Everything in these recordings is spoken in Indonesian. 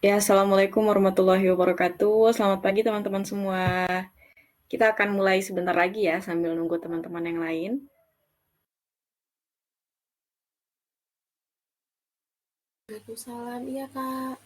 Ya, Assalamualaikum warahmatullahi wabarakatuh. Selamat pagi teman-teman semua. Kita akan mulai sebentar lagi ya sambil nunggu teman-teman yang lain. Waalaikumsalam, iya Kak.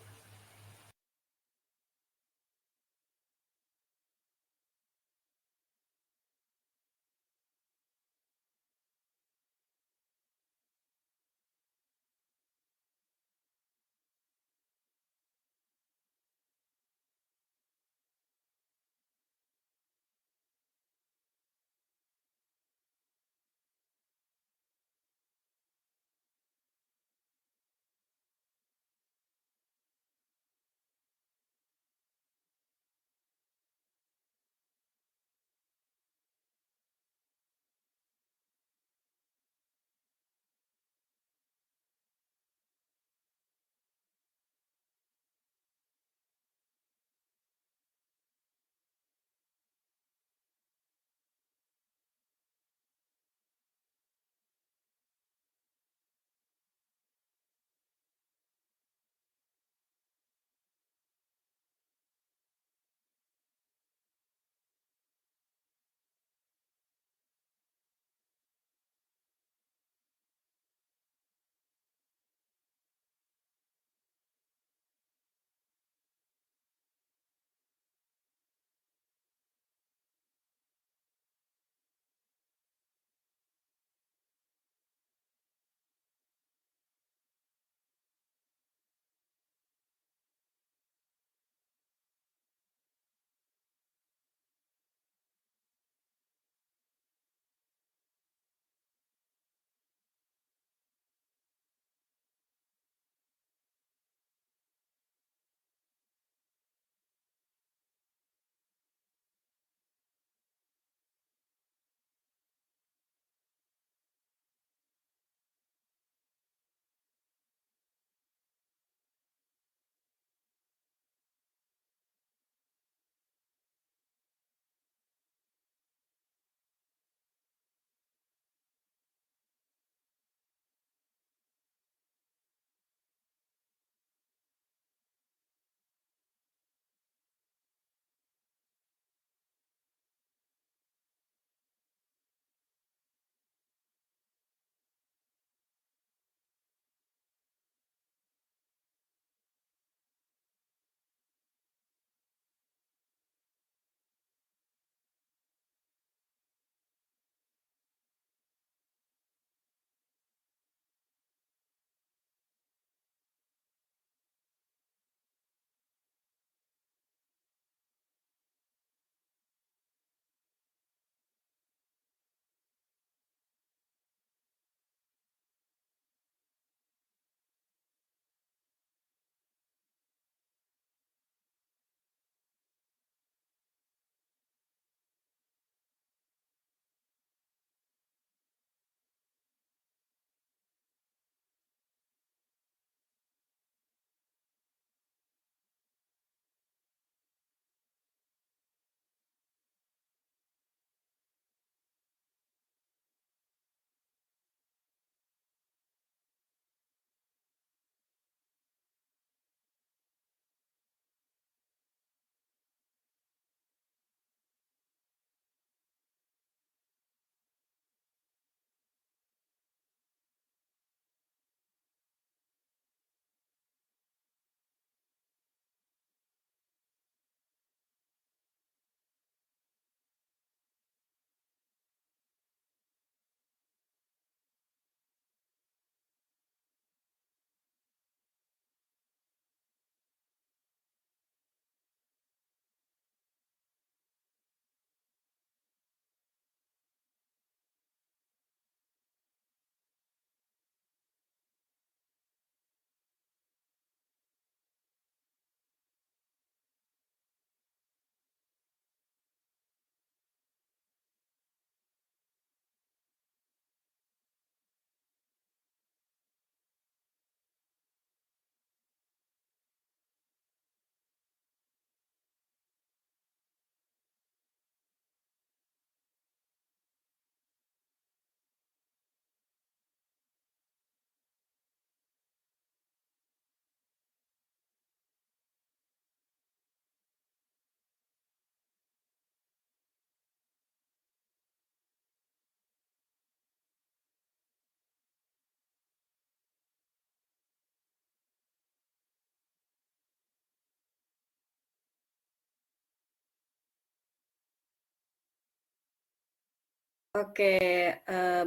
Oke,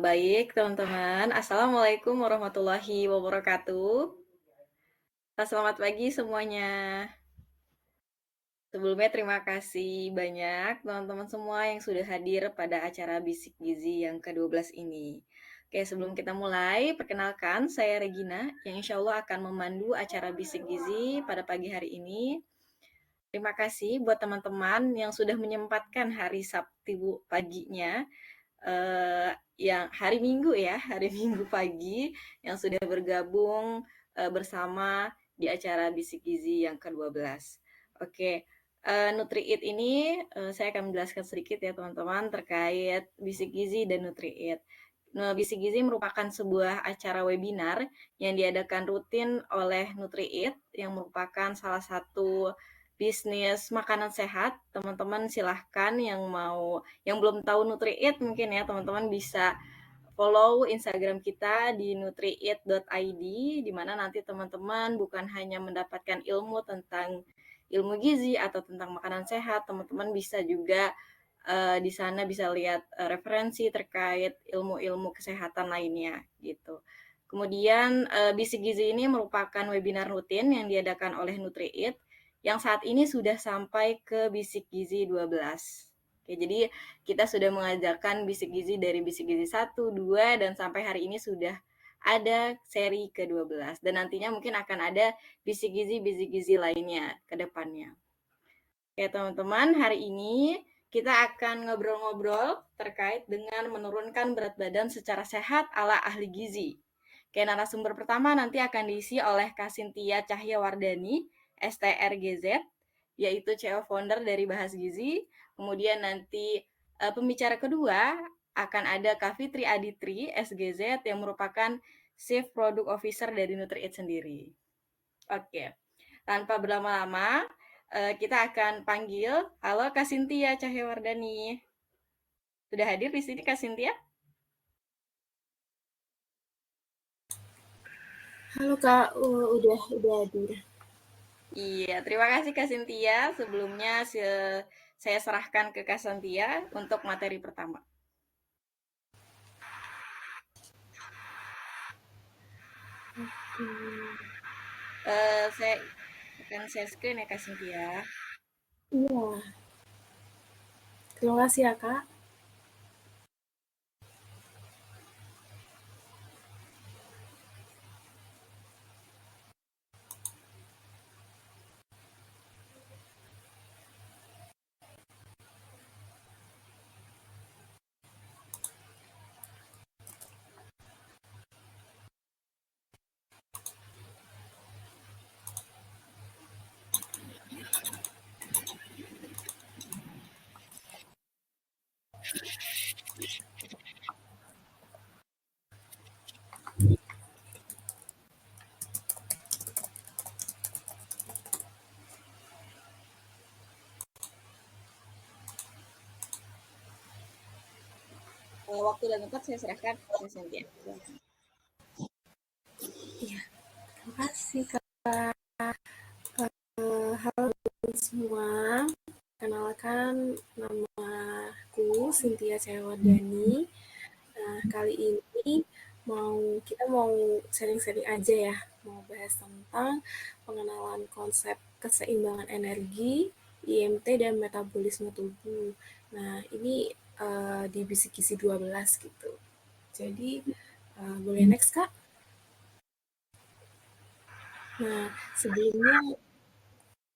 baik teman-teman. Assalamualaikum warahmatullahi wabarakatuh. Selamat pagi semuanya. Sebelumnya terima kasih banyak teman-teman semua yang sudah hadir pada acara Bisik Gizi yang ke-12 ini. Oke, sebelum kita mulai, perkenalkan saya Regina yang insya Allah akan memandu acara Bisik Gizi pada pagi hari ini. Terima kasih buat teman-teman yang sudah menyempatkan hari Sabtu paginya, yang hari Minggu ya, hari Minggu pagi yang sudah bergabung bersama di acara Bisik Gizi yang ke-12. Oke, Nutri-Eat ini saya akan menjelaskan sedikit ya teman-teman terkait Bisik Gizi dan Nutri-Eat. Bisik Gizi merupakan sebuah acara webinar yang diadakan rutin oleh Nutri-Eat yang merupakan salah satu bisnis makanan sehat. Teman-teman silahkan yang belum tahu Nutri-Eat mungkin ya teman-teman bisa follow Instagram kita di nutrieat.id, di mana nanti teman-teman bukan hanya mendapatkan ilmu tentang ilmu gizi atau tentang makanan sehat, teman-teman bisa juga di sana bisa lihat referensi terkait ilmu-ilmu kesehatan lainnya gitu. Kemudian Bisik Gizi ini merupakan webinar rutin yang diadakan oleh Nutri-Eat yang saat ini sudah sampai ke Bisik Gizi 12. Oke, jadi kita sudah mengajarkan Bisik Gizi dari Bisik Gizi 1, 2, dan sampai hari ini sudah ada seri ke-12. Dan nantinya mungkin akan ada Bisik Gizi lainnya ke depannya. Oke teman-teman, hari ini kita akan ngobrol-ngobrol terkait dengan menurunkan berat badan secara sehat ala ahli gizi. Oke, narasumber pertama nanti akan diisi oleh Kak Cynthia Cahyawardani, STRGZ, yaitu CEO founder dari Bahas Gizi. Kemudian nanti pembicara kedua akan ada Kak Fitri Aditri, SGZ, yang merupakan Chief Product Officer dari Nutri-Eat sendiri. Oke, tanpa berlama-lama, kita akan panggil, halo Kak Cynthia Cahyawardani. Sudah hadir di sini Kak Cynthia? Halo Kak, udah hadir. Iya, terima kasih Kak Cynthia. Sebelumnya saya serahkan ke Kak Cynthia untuk materi pertama. Saya akan share screen ya Kak Cynthia. Iya, terima kasih ya Kak. Waktu dan tempat saya serahkan ke Kak Cynthia. Iya, terima kasih Kak. Halo semua, kenalkan namaku Cynthia Cahyawardani. Nah, kali ini kita mau sharing-sharing aja ya, mau bahas tentang pengenalan konsep keseimbangan energi, IMT, dan metabolisme tubuh. Nah, ini di Bisik Gizi 12 gitu. Jadi, boleh next Kak? Nah, sebelumnya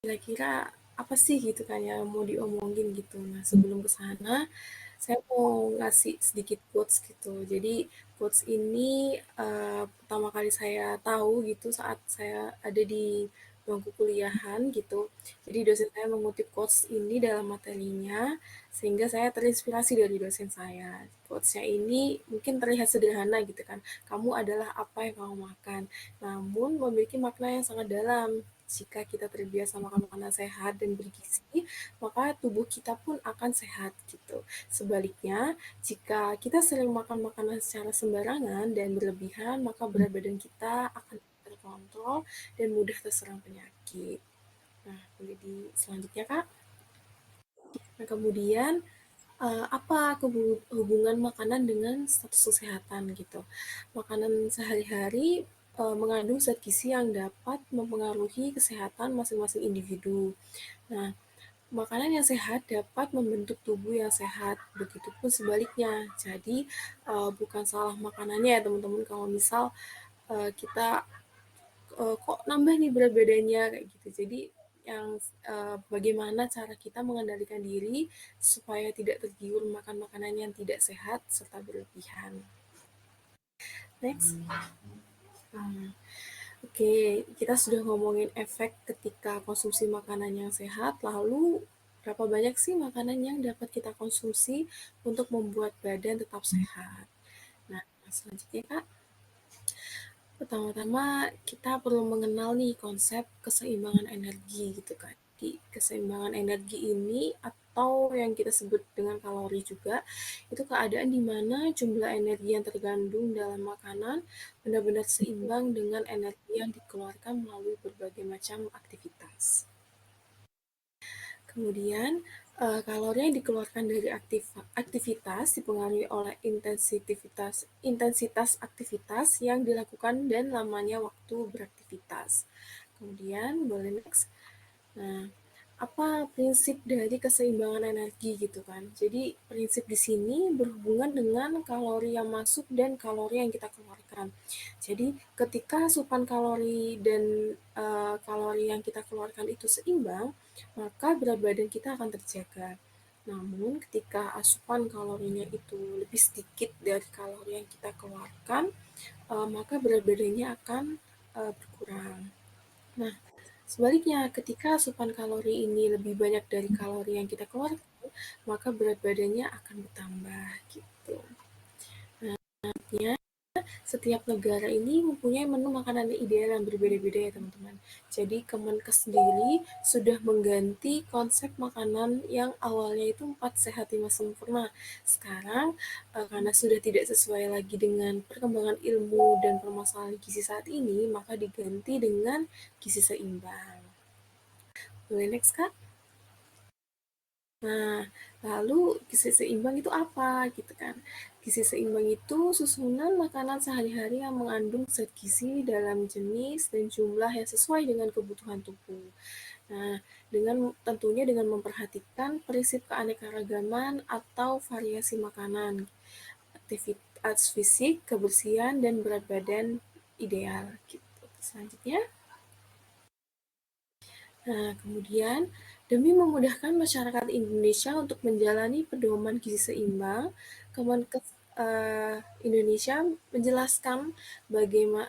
kira-kira apa sih gitu kan ya mau diomongin gitu. Nah, sebelum ke sana, saya mau ngasih sedikit quotes gitu. Jadi quotes ini pertama kali saya tahu gitu saat saya ada di bangku kuliahan gitu. Jadi dosen saya mengutip quotes ini dalam materinya sehingga saya terinspirasi dari dosen saya. Quotesnya ini mungkin terlihat sederhana gitu kan. Kamu adalah apa yang kamu makan. Namun memiliki makna yang sangat dalam. Jika kita terbiasa makan makanan sehat dan bergizi, maka tubuh kita pun akan sehat gitu. Sebaliknya, jika kita sering makan makanan secara sembarangan dan berlebihan, maka berat badan kita akan terkontrol dan mudah terserang penyakit. Nah, boleh di selanjutnya, Kak. Nah, kemudian apa hubungan makanan dengan status kesehatan gitu. Makanan sehari-hari mengandung zat gizi yang dapat mempengaruhi kesehatan masing-masing individu. Nah, makanan yang sehat dapat membentuk tubuh yang sehat, begitupun sebaliknya. Jadi, bukan salah makanannya ya teman-teman, kalau misal kita kok nambah nih berat badannya kayak gitu. Jadi yang bagaimana cara kita mengendalikan diri supaya tidak tergiur makan makanan yang tidak sehat serta berlebihan. Next. Oke, kita sudah ngomongin efek ketika konsumsi makanan yang sehat, lalu berapa banyak sih makanan yang dapat kita konsumsi untuk membuat badan tetap sehat? Nah, selanjutnya Kak, pertama-tama kita perlu mengenal nih konsep keseimbangan energi gitu kan. Di keseimbangan energi ini atau yang kita sebut dengan kalori juga, itu keadaan di mana jumlah energi yang terkandung dalam makanan benar-benar seimbang dengan energi yang dikeluarkan melalui berbagai macam aktivitas. Kemudian, kalori yang dikeluarkan dari aktivitas dipengaruhi oleh intensitas aktivitas yang dilakukan dan lamanya waktu beraktivitas. Kemudian, boleh next. Nah, apa prinsip dari keseimbangan energi gitu kan. Jadi prinsip di sini berhubungan dengan kalori yang masuk dan kalori yang kita keluarkan. Jadi ketika asupan kalori dan kalori yang kita keluarkan itu seimbang, maka berat badan kita akan terjaga. Namun ketika asupan kalorinya itu lebih sedikit dari kalori yang kita keluarkan, maka berat badannya akan berkurang. Nah, sebaliknya, ketika asupan kalori ini lebih banyak dari kalori yang kita keluarkan, maka berat badannya akan bertambah gitu. Nah, artinya setiap negara ini mempunyai menu makanan ideal yang berbeda-beda ya teman-teman. Jadi Kemenkes sendiri sudah mengganti konsep makanan yang awalnya itu 4 sehat 5 sempurna. Sekarang karena sudah tidak sesuai lagi dengan perkembangan ilmu dan permasalahan gizi saat ini, maka diganti dengan gizi seimbang. Boleh next Kak? Nah, lalu gizi seimbang itu apa gitu kan? Gizi seimbang itu susunan makanan sehari-hari yang mengandung zat gizi dalam jenis dan jumlah yang sesuai dengan kebutuhan tubuh. Nah, tentunya dengan memperhatikan prinsip keanekaragaman atau variasi makanan, aktivitas fisik, kebersihan, dan berat badan ideal gitu. Selanjutnya, nah, kemudian demi memudahkan masyarakat Indonesia untuk menjalani pedoman gizi seimbang, Kemenkes Indonesia menjelaskan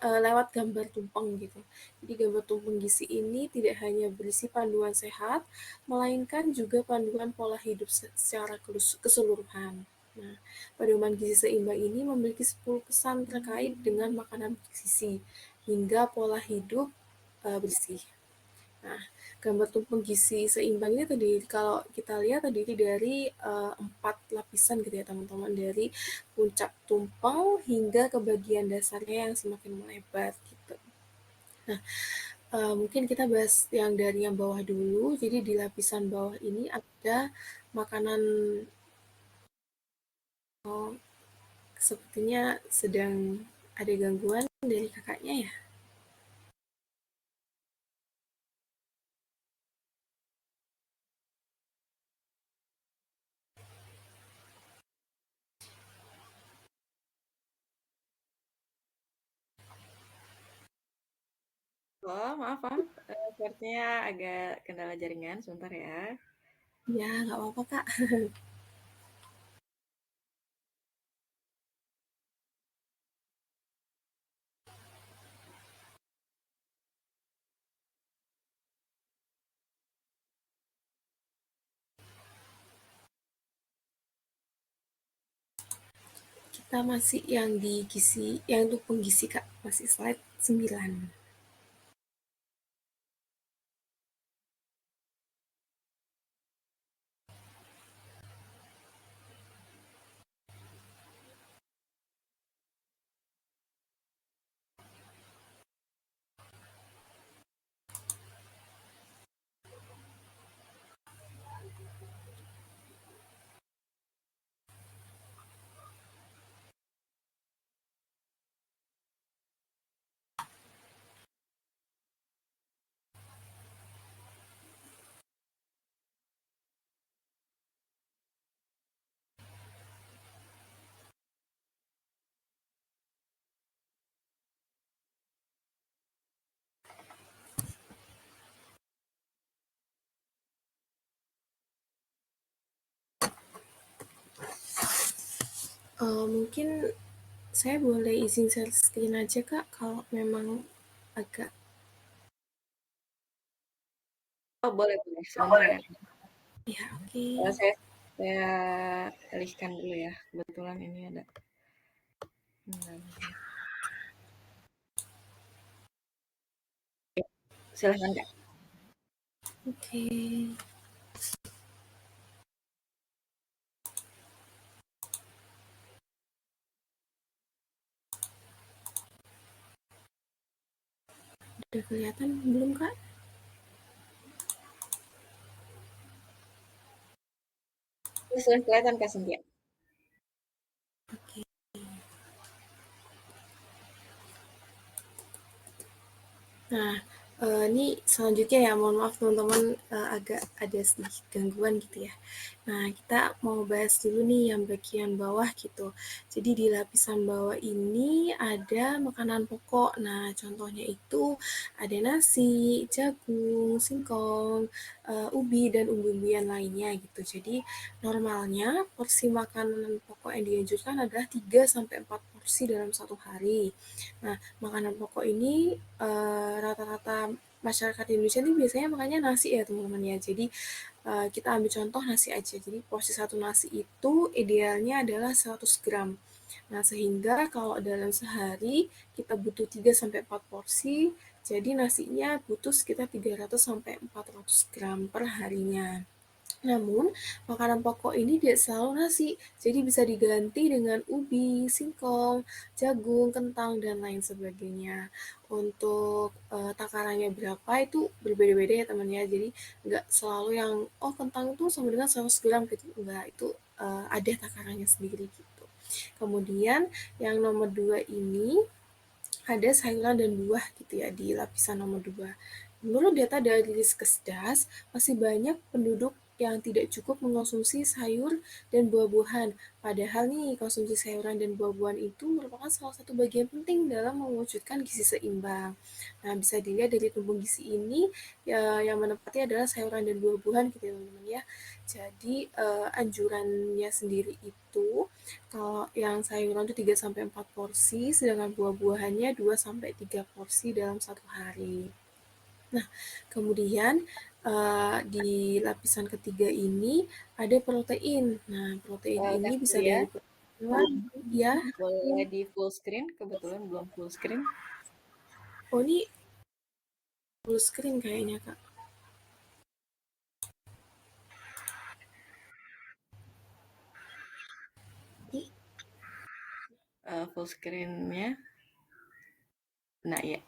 lewat gambar tumpeng gitu. Jadi gambar tumpeng gizi ini tidak hanya berisi panduan sehat, melainkan juga panduan pola hidup secara keseluruhan. Nah, pedoman gizi seimbang ini memiliki 10 pesan terkait dengan makanan bergizi hingga pola hidup bersih. Nah, gambar tumpeng gizi seimbang ini terdiri kalau kita lihat terdiri dari 4 lapisan gitu ya teman-teman, dari puncak tumpeng hingga ke bagian dasarnya yang semakin melebar gitu. Nah, mungkin kita bahas yang dari yang bawah dulu. Jadi di lapisan bawah ini ada makanan, oh, sepertinya sedang ada gangguan dari kakaknya ya. Oh, maaf maaf, sepertinya agak kendala jaringan, sebentar ya. Ya, nggak apa-apa Kak. Kita masih yang di gizi, yang tumpeng gizi Kak, masih slide 9. Mungkin saya boleh izin share screen aja, Kak, kalau memang agak Oh, boleh boleh, sebentar ya. ya, oke. Saya alihkan dulu ya, kebetulan ini ada mengganggu. Silahkan, Kak. Oke. Udah kelihatan belum, Kak? Sudah kelihatan, Kak Cynthia? Oke. Nah, ini selanjutnya ya, mohon maaf teman-teman, agak ada sedikit gangguan gitu ya. Nah, kita mau bahas dulu nih yang bagian bawah gitu. Jadi di lapisan bawah ini ada makanan pokok. Nah, contohnya itu ada nasi, jagung, singkong, ubi, dan umbi-umbian lainnya gitu. Jadi normalnya porsi makanan pokok yang dianjurkan adalah 3 sampai 4 porsi dalam satu hari. Nah, makanan pokok ini rata-rata masyarakat Indonesia ini biasanya makannya nasi ya teman-teman ya. Jadi kita ambil contoh nasi aja. Jadi porsi satu nasi itu idealnya adalah 100 gram. Nah, sehingga kalau dalam sehari kita butuh 3 sampai 4 porsi, jadi nasinya butuh sekitar 300 sampai 400 gram per harinya. Namun, makanan pokok ini tidak selalu nasi, jadi bisa diganti dengan ubi, singkong, jagung, kentang, dan lain sebagainya. Untuk takarannya berapa itu berbeda-beda ya teman ya, jadi nggak selalu yang, oh kentang itu sama dengan 100 gram gitu, enggak, itu ada takarannya sendiri gitu. Kemudian yang nomor 2 ini ada sayuran dan buah gitu ya di lapisan nomor 2. Menurut data dari Riskesdas, masih banyak penduduk yang tidak cukup mengonsumsi sayur dan buah-buahan. Padahal nih, konsumsi sayuran dan buah-buahan itu merupakan salah satu bagian penting dalam mewujudkan gizi seimbang. Nah, bisa dilihat dari tubuh gizi ini, ya, yang menempati adalah sayuran dan buah-buahan gitu ya teman-teman ya. Jadi, anjurannya sendiri itu kalau yang sayuran itu 3 sampai 4 porsi, sedangkan buah-buahannya 2 sampai 3 porsi dalam satu hari. Nah, kemudian di lapisan ketiga ini ada protein. Nah, protein ini Kak bisa Cynthia, dari protein hewan, ya. boleh di full screen? Kebetulan belum full screen. Oh, ini full screen kayaknya, Kak. Ih, Full screen-nya. Nah, ya.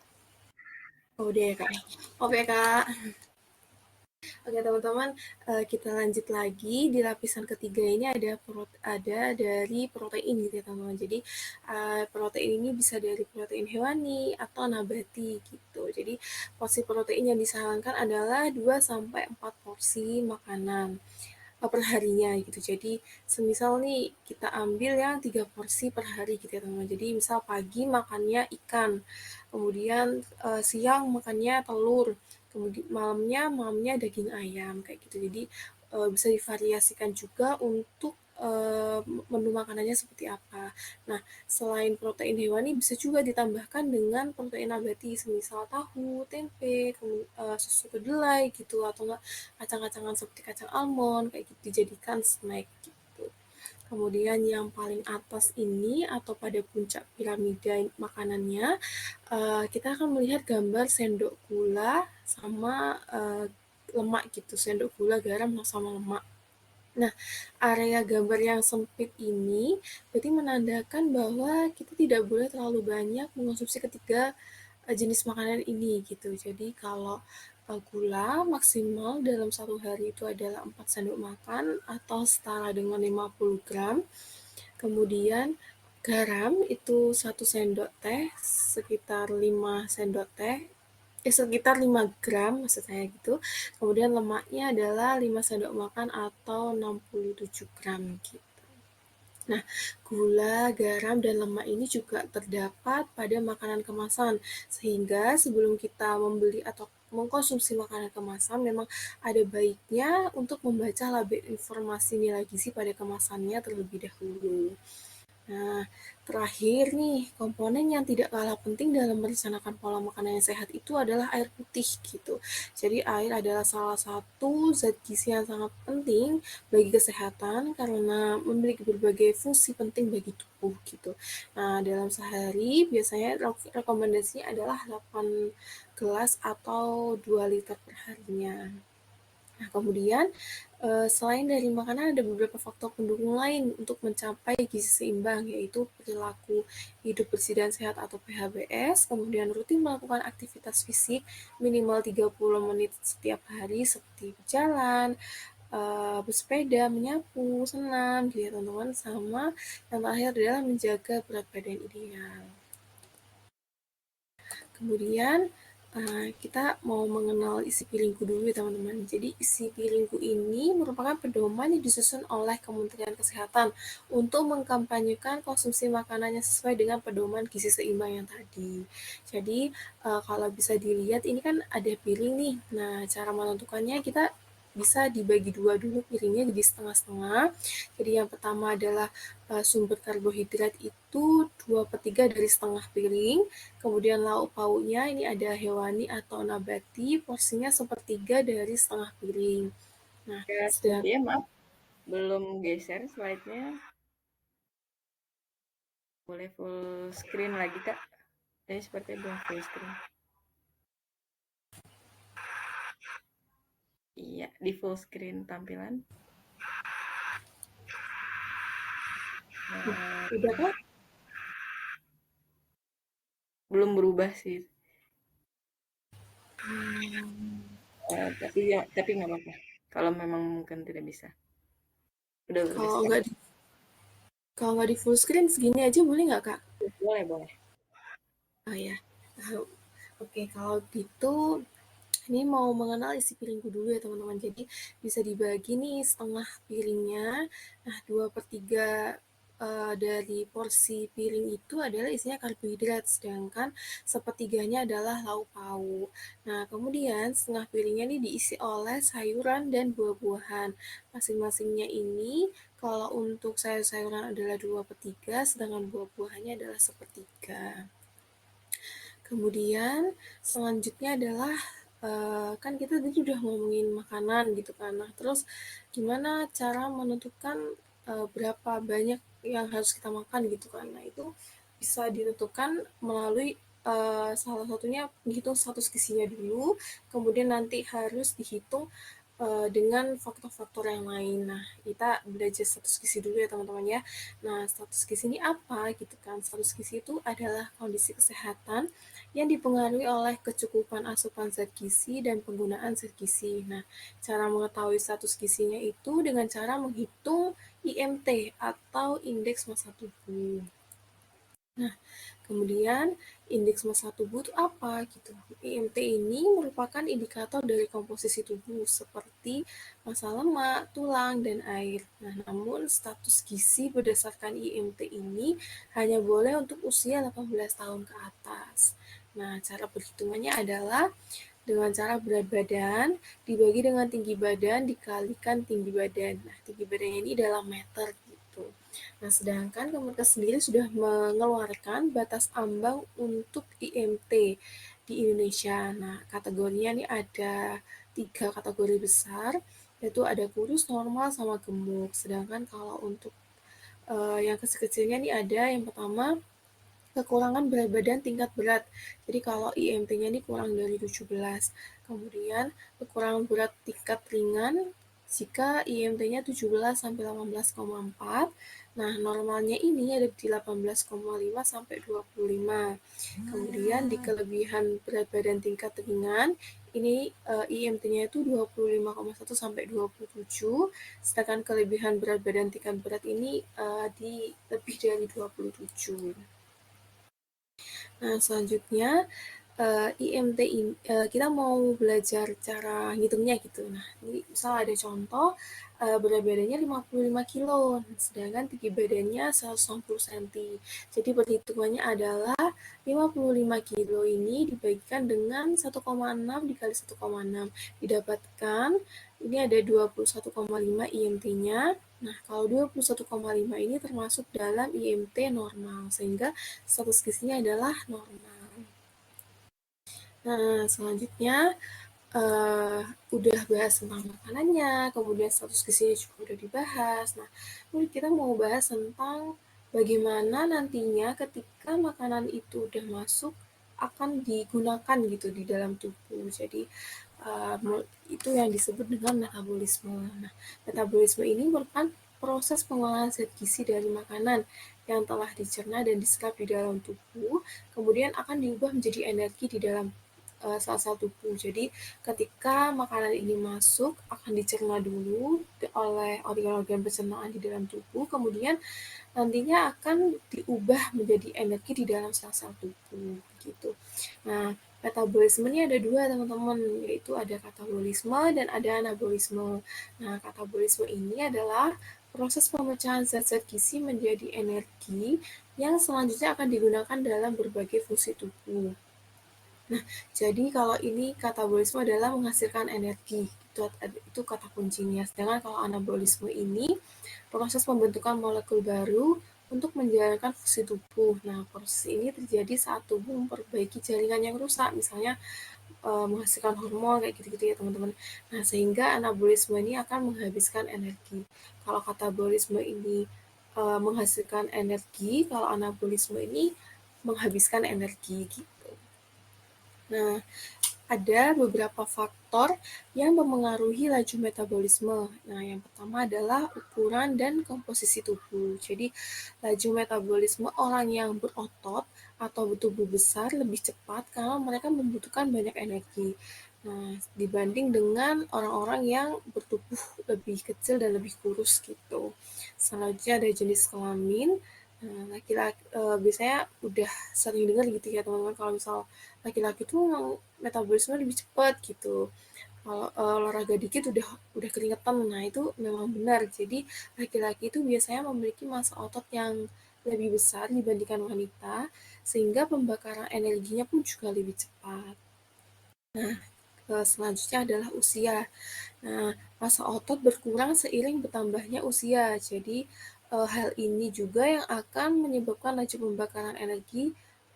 oh udah ya, Kak. Oke, Kak. Oke teman-teman, kita lanjut lagi di lapisan ketiga ini ada dari protein gitu ya teman-teman. Jadi protein ini bisa dari protein hewani atau nabati gitu. Jadi porsi protein yang disarankan adalah 2 sampai 4 porsi makanan perharinya gitu. Jadi semisal nih kita ambil yang 3 porsi per hari gitu ya teman-teman. Jadi misal pagi makannya ikan, kemudian siang makannya telur, kemudian malamnya daging ayam kayak gitu. Jadi bisa divariasikan juga untuk menu makanannya seperti apa. Nah, selain protein hewani bisa juga ditambahkan dengan protein nabati semisal tahu, tempe, susu kedelai gitu atau enggak kacang-kacangan seperti kacang almond kayak gitu dijadikan snack gitu. Kemudian yang paling atas ini atau pada puncak piramida makanannya, kita akan melihat gambar sendok gula sama lemak gitu, sendok gula, garam, sama lemak. Nah, area gambar yang sempit ini berarti menandakan bahwa kita tidak boleh terlalu banyak mengonsumsi ketiga jenis makanan ini gitu. Jadi kalau gula maksimal dalam satu hari itu adalah 4 sendok makan atau setara dengan 50 gram. Kemudian garam itu 1 sendok teh, sekitar 5 sendok teh, sekitar 5 gram maksud saya gitu. Kemudian lemaknya adalah 5 sendok makan atau 67 gram gitu. Nah, gula, garam, dan lemak ini juga terdapat pada makanan kemasan, sehingga sebelum kita membeli atau mengkonsumsi makanan kemasan, memang ada baiknya untuk membaca label informasi nilai gizi pada kemasannya terlebih dahulu. Nah, terakhir nih, komponen yang tidak kalah penting dalam merencanakan pola makanan yang sehat itu adalah air putih gitu. Jadi air adalah salah satu zat gizi yang sangat penting bagi kesehatan karena memiliki berbagai fungsi penting bagi tubuh gitu. Nah, dalam sehari biasanya rekomendasinya adalah 8 gelas atau 2 liter per harinya. Nah, kemudian selain dari makanan ada beberapa faktor pendukung lain untuk mencapai gizi seimbang, yaitu perilaku hidup bersih dan sehat atau PHBS, kemudian rutin melakukan aktivitas fisik minimal 30 menit setiap hari seperti berjalan, bersepeda, menyapu, senam, gitu ya teman-teman, sama yang terakhir adalah menjaga berat badan ideal. Kemudian kita mau mengenal isi piringku dulu ya teman-teman. Jadi isi piringku ini merupakan pedoman yang disusun oleh Kementerian Kesehatan untuk mengkampanyekan konsumsi makanan yang sesuai dengan pedoman gizi seimbang yang tadi. Jadi kalau bisa dilihat ini kan ada piring nih. Nah, cara menentukannya kita bisa dibagi dua dulu piringnya jadi setengah-setengah. Jadi yang pertama adalah sumber karbohidrat itu 2/3 dari setengah piring. Kemudian lauk pauknya ini ada hewani atau nabati, porsinya sepertiga dari setengah piring. Nah, Ya, sedang sepertinya maaf, belum geser slide-nya. Boleh full screen lagi, Kak? Ini sepertinya belum full screen. Iya, di full screen tampilan. udah kan? Belum berubah sih. Tapi ya, tapi nggak apa-apa. Kalau memang mungkin tidak bisa. Udah Kalau stop. nggak di full screen segini aja boleh nggak kak? Boleh, boleh. Oh ya, oke kalau gitu ini mau mengenal isi piringku dulu ya teman-teman. Jadi bisa dibagi nih setengah piringnya. Nah, 2/3 dari porsi piring itu adalah isinya karbohidrat, sedangkan sepertiganya adalah lauk pauk. Nah, kemudian setengah piringnya ini diisi oleh sayuran dan buah-buahan. Masing-masingnya ini kalau untuk sayur-sayuran adalah 2/3, sedangkan buah-buahannya adalah sepertiga. Kemudian selanjutnya adalah kan kita tadi udah ngomongin makanan gitu kan. Nah, terus gimana cara menentukan berapa banyak yang harus kita makan gitu kan. Nah, itu bisa ditentukan melalui salah satunya menghitung status gizinya dulu, kemudian nanti harus dihitung dengan faktor-faktor yang lain. Nah, kita belajar status gizi dulu ya teman-teman ya. Nah, status gizi ini apa gitu kan? Status gizi itu adalah kondisi kesehatan yang dipengaruhi oleh kecukupan asupan zat gizi dan penggunaan zat gizi. Nah, cara mengetahui status gizinya itu dengan cara menghitung IMT atau indeks massa tubuh. Nah, kemudian indeks massa tubuh itu apa gitu. IMT ini merupakan indikator dari komposisi tubuh seperti massa lemak, tulang, dan air. Nah, namun status gizi berdasarkan IMT ini hanya boleh untuk usia 18 tahun ke atas. Nah, cara perhitungannya adalah dengan cara berat badan dibagi dengan tinggi badan dikalikan tinggi badan. Nah, tinggi badannya ini dalam meter gitu. Nah, sedangkan Kemenkes sendiri sudah mengeluarkan batas ambang untuk IMT di Indonesia. Nah, kategorinya ini ada 3 kategori besar, yaitu ada kurus, normal, sama gemuk. Sedangkan kalau untuk yang kecil-kecilnya ini ada yang pertama kekurangan berat badan tingkat berat. Jadi kalau IMT-nya ini kurang dari 17. Kemudian kekurangan berat tingkat ringan jika IMT-nya 17 sampai 18,4. Nah, normalnya ini ada di 18,5 sampai 25. Kemudian di kelebihan berat badan tingkat ringan ini IMT-nya itu 25,1 sampai 27, sedangkan kelebihan berat badan tingkat berat ini di lebih dari 27. Nah, selanjutnya IMT kita mau belajar cara ngitungnya gitu. Nah, ini misal ada contoh, berat badannya 55 kilo, sedangkan tinggi badannya 160 cm. Jadi perhitungannya adalah 55 kilo ini dibagikan dengan 1,6 dikali 1,6. Didapatkan, ini ada 21,5 IMT-nya. Nah, kalau 21,5 ini termasuk dalam IMT normal, sehingga status gizinya adalah normal. Nah, selanjutnya uh, udah bahas tentang makanannya, kemudian status gizinya juga udah dibahas. Nah, ini kita mau bahas tentang bagaimana nantinya ketika makanan itu udah masuk akan digunakan gitu di dalam tubuh. Jadi uh, itu yang disebut dengan metabolisme. Nah, metabolisme ini merupakan proses pengolahan zat gizi dari makanan yang telah dicerna dan diserap di dalam tubuh, kemudian akan diubah menjadi energi di dalam sel-sel tubuh. Jadi ketika makanan ini masuk akan dicerna dulu oleh organ-organ pencernaan di dalam tubuh, kemudian nantinya akan diubah menjadi energi di dalam sel-sel tubuh gitu. Nah, metabolisme ini ada dua teman-teman, yaitu ada katabolisme dan ada anabolisme. Nah, katabolisme ini adalah proses pemecahan zat-zat gizi menjadi energi yang selanjutnya akan digunakan dalam berbagai fungsi tubuh. Nah, jadi kalau ini katabolisme adalah menghasilkan energi, itu kata kuncinya. Sedangkan kalau anabolisme ini proses pembentukan molekul baru untuk menjalankan fungsi tubuh. Nah, proses ini terjadi saat tubuh memperbaiki jaringan yang rusak, misalnya menghasilkan hormon kayak gitu-gitu ya teman-teman. Nah, sehingga anabolisme ini akan menghabiskan energi. Kalau katabolisme ini menghasilkan energi, kalau anabolisme ini menghabiskan energi gitu. Nah, ada beberapa faktor yang memengaruhi laju metabolisme. Nah, yang pertama adalah ukuran dan komposisi tubuh. Jadi, laju metabolisme orang yang berotot atau bertubuh besar lebih cepat karena mereka membutuhkan banyak energi. Nah, dibanding dengan orang-orang yang bertubuh lebih kecil dan lebih kurus gitu. Selanjutnya ada jenis kelamin. Nah, laki-laki biasanya udah sering dengar gitu ya teman-teman, kalau misal laki-laki tuh metabolisme lebih cepat gitu. Kalau olahraga dikit udah keringetan, nah itu memang benar. Jadi laki-laki itu biasanya memiliki massa otot yang lebih besar dibandingkan wanita, sehingga pembakaran energinya pun juga lebih cepat. Nah, selanjutnya adalah usia. Nah, massa otot berkurang seiring bertambahnya usia. Jadi, hal ini juga yang akan menyebabkan laju pembakaran energi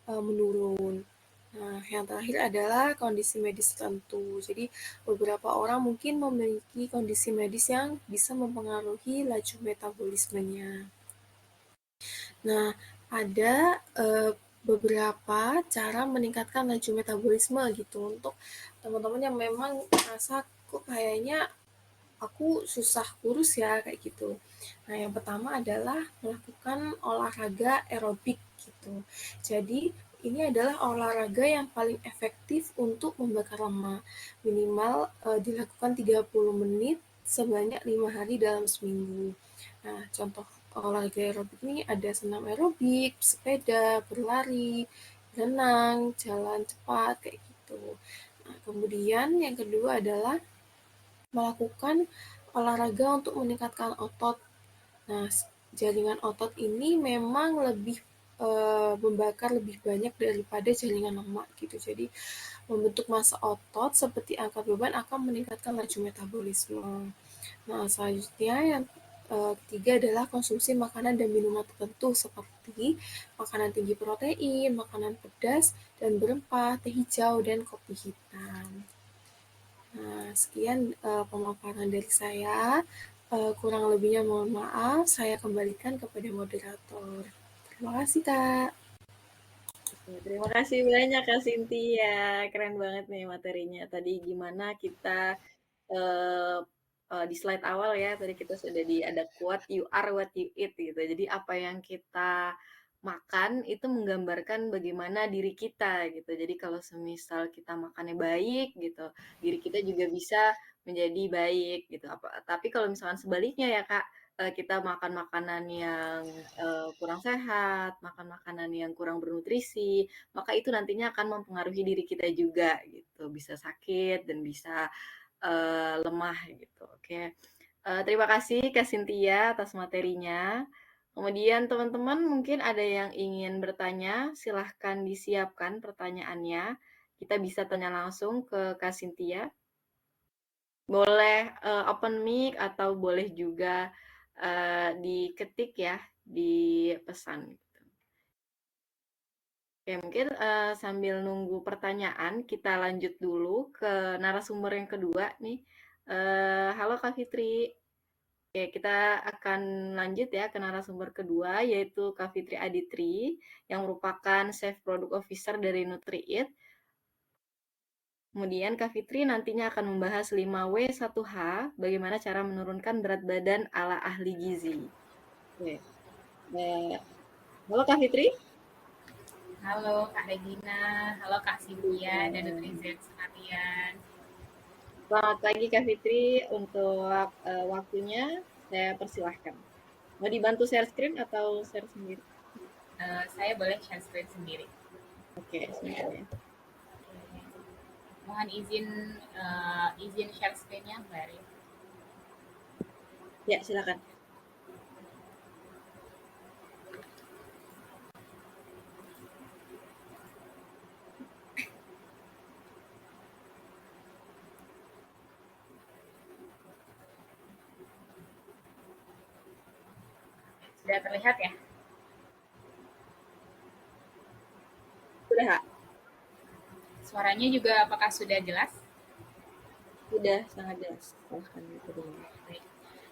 menurun. Nah, yang terakhir adalah kondisi medis tertentu. Jadi, beberapa orang mungkin memiliki kondisi medis yang bisa mempengaruhi laju metabolismenya. Nah, ada beberapa cara meningkatkan laju metabolisme gitu untuk teman-teman yang memang merasa kok kayaknya aku susah kurus ya kayak gitu. Nah, yang pertama adalah melakukan olahraga aerobik gitu. Jadi, ini adalah olahraga yang paling efektif untuk membakar lemak. Minimal dilakukan 30 menit sebanyak 5 hari dalam seminggu. Nah, contoh olahraga aerobik ini ada senam aerobik, sepeda, berlari, berenang, jalan cepat kayak gitu. Nah, kemudian yang kedua adalah melakukan olahraga untuk meningkatkan otot. Nah, jaringan otot ini memang lebih membakar lebih banyak daripada jaringan lemak gitu. Jadi membentuk massa otot seperti angkat beban akan meningkatkan laju metabolisme. Nah, selanjutnya yang ketiga adalah konsumsi makanan dan minuman tertentu seperti makanan tinggi protein, makanan pedas dan berempah, teh hijau, dan kopi hitam. Nah, sekian pemaparan dari saya. Kurang lebihnya mohon maaf, saya kembalikan kepada moderator. Terima kasih, Kak. Oke, terima kasih banyak Kak Cynthia. Keren banget nih materinya. Tadi gimana kita eh, di slide awal ya, tadi kita sudah ada quote you are what you eat gitu. Jadi apa yang kita makan itu menggambarkan bagaimana diri kita gitu. Jadi kalau semisal kita makannya baik gitu, diri kita juga bisa menjadi baik gitu. Tapi kalau misalkan sebaliknya ya Kak, kita makan makanan yang, kurang sehat, makan makanan yang kurang bernutrisi, maka itu nantinya akan mempengaruhi diri kita juga gitu, bisa sakit dan bisa, lemah gitu, oke. Terima kasih Kak Cynthia atas materinya. Kemudian teman-teman mungkin ada yang ingin bertanya, silahkan disiapkan pertanyaannya. Kita bisa tanya langsung ke Kak Cynthia. Boleh, open mic atau boleh juga, diketik ya di pesan gitu. Oke mungkin, sambil nunggu pertanyaan kita lanjut dulu ke narasumber yang kedua nih. Halo Kak Fitri. Oke kita akan lanjut ya ke narasumber kedua yaitu Kak Fitri Aditri yang merupakan Chief Product Officer dari Nutrieat. Kemudian Kak Fitri nantinya akan membahas 5W1H, bagaimana cara menurunkan berat badan ala ahli gizi. Oke. Eh, Halo Kak Fitri. Halo Kak Regina, halo Kak Cynthia dan netizen sekalian. Selamat pagi Kak Fitri, untuk waktunya saya persilahkan. Mau dibantu share screen atau share sendiri? Saya boleh share screen sendiri. Oke, sebentar ya. Mohon izin share screen-nya, Mbak Rin. Ya, silakan. Sudah terlihat ya? Sudah, Kak? Suaranya juga apakah sudah jelas? Sudah sangat jelas. Silahkan diterima. Baik.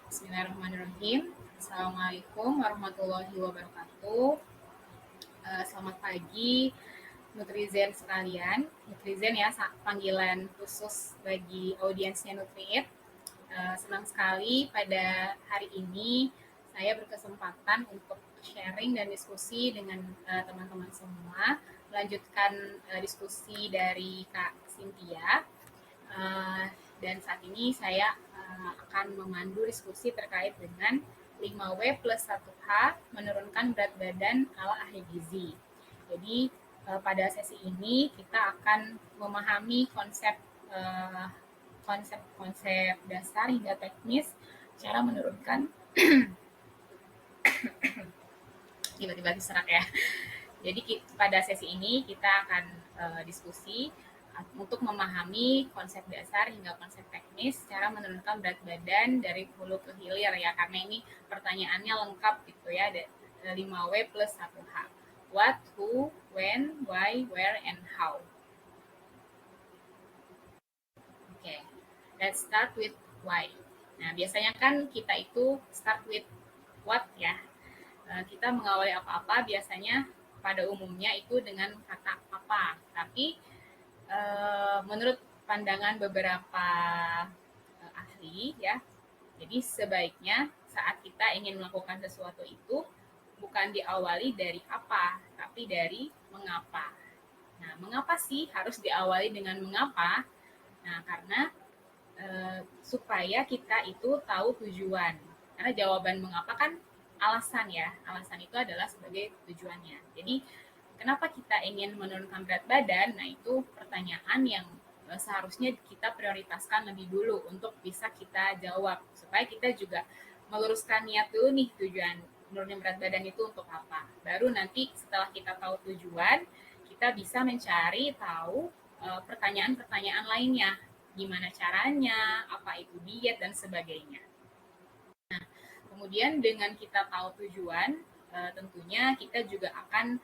Bismillahirrahmanirrahim. Assalamualaikum warahmatullahi wabarakatuh. Selamat pagi Nutrizen sekalian. Nutrizen ya, panggilan khusus bagi audiensnya Nutriit. Senang sekali pada hari ini saya berkesempatan untuk sharing dan diskusi dengan teman-teman semua, melanjutkan diskusi dari Kak Cynthia. Dan saat ini saya akan memandu diskusi terkait dengan 5W plus 1H menurunkan berat badan ala ahli gizi. Jadi pada sesi ini kita akan memahami konsep dasar hingga teknis cara menurunkan tiba-tiba diserak ya. Jadi pada sesi ini kita akan diskusi untuk memahami konsep dasar hingga konsep teknis cara menurunkan berat badan dari hulu ke hilir ya, karena ini pertanyaannya lengkap gitu ya, 5W plus 1H. What, who, when, why, where, and how. Oke, let's start with why. Nah, biasanya kan kita itu start with what ya. Kita mengawali apa-apa biasanya pada umumnya itu dengan kata apa. Tapi menurut pandangan beberapa ahli ya, jadi sebaiknya saat kita ingin melakukan sesuatu itu bukan diawali dari apa, tapi dari mengapa. Nah, mengapa sih harus diawali dengan mengapa? Nah, karena supaya kita itu tahu tujuan. Karena jawaban mengapa kan alasan ya. Alasan itu adalah sebagai tujuannya. Jadi kenapa kita ingin menurunkan berat badan? Nah, itu pertanyaan yang seharusnya kita prioritaskan lebih dulu untuk bisa kita jawab. Supaya kita juga meluruskan niat dulu nih, tujuan menurunkan berat badan itu untuk apa. Baru nanti setelah kita tahu tujuan, kita bisa mencari tahu pertanyaan-pertanyaan lainnya. Gimana caranya, apa itu diet, dan sebagainya. Nah, kemudian dengan kita tahu tujuan, tentunya kita juga akan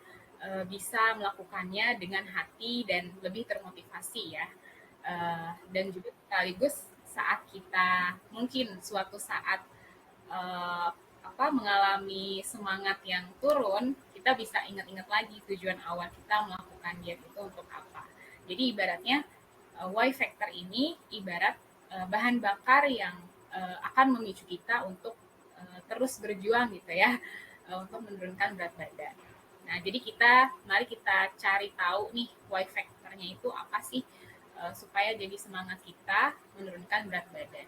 bisa melakukannya dengan hati dan lebih termotivasi ya. Dan juga sekaligus saat kita mungkin suatu saat mengalami semangat yang turun, kita bisa ingat-ingat lagi tujuan awal kita melakukan diet itu untuk apa. Jadi ibaratnya why factor ini ibarat bahan bakar yang akan memicu kita untuk terus berjuang gitu ya, untuk menurunkan berat badan. Nah, jadi mari kita cari tahu nih why factornya itu apa sih, supaya jadi semangat kita menurunkan berat badan.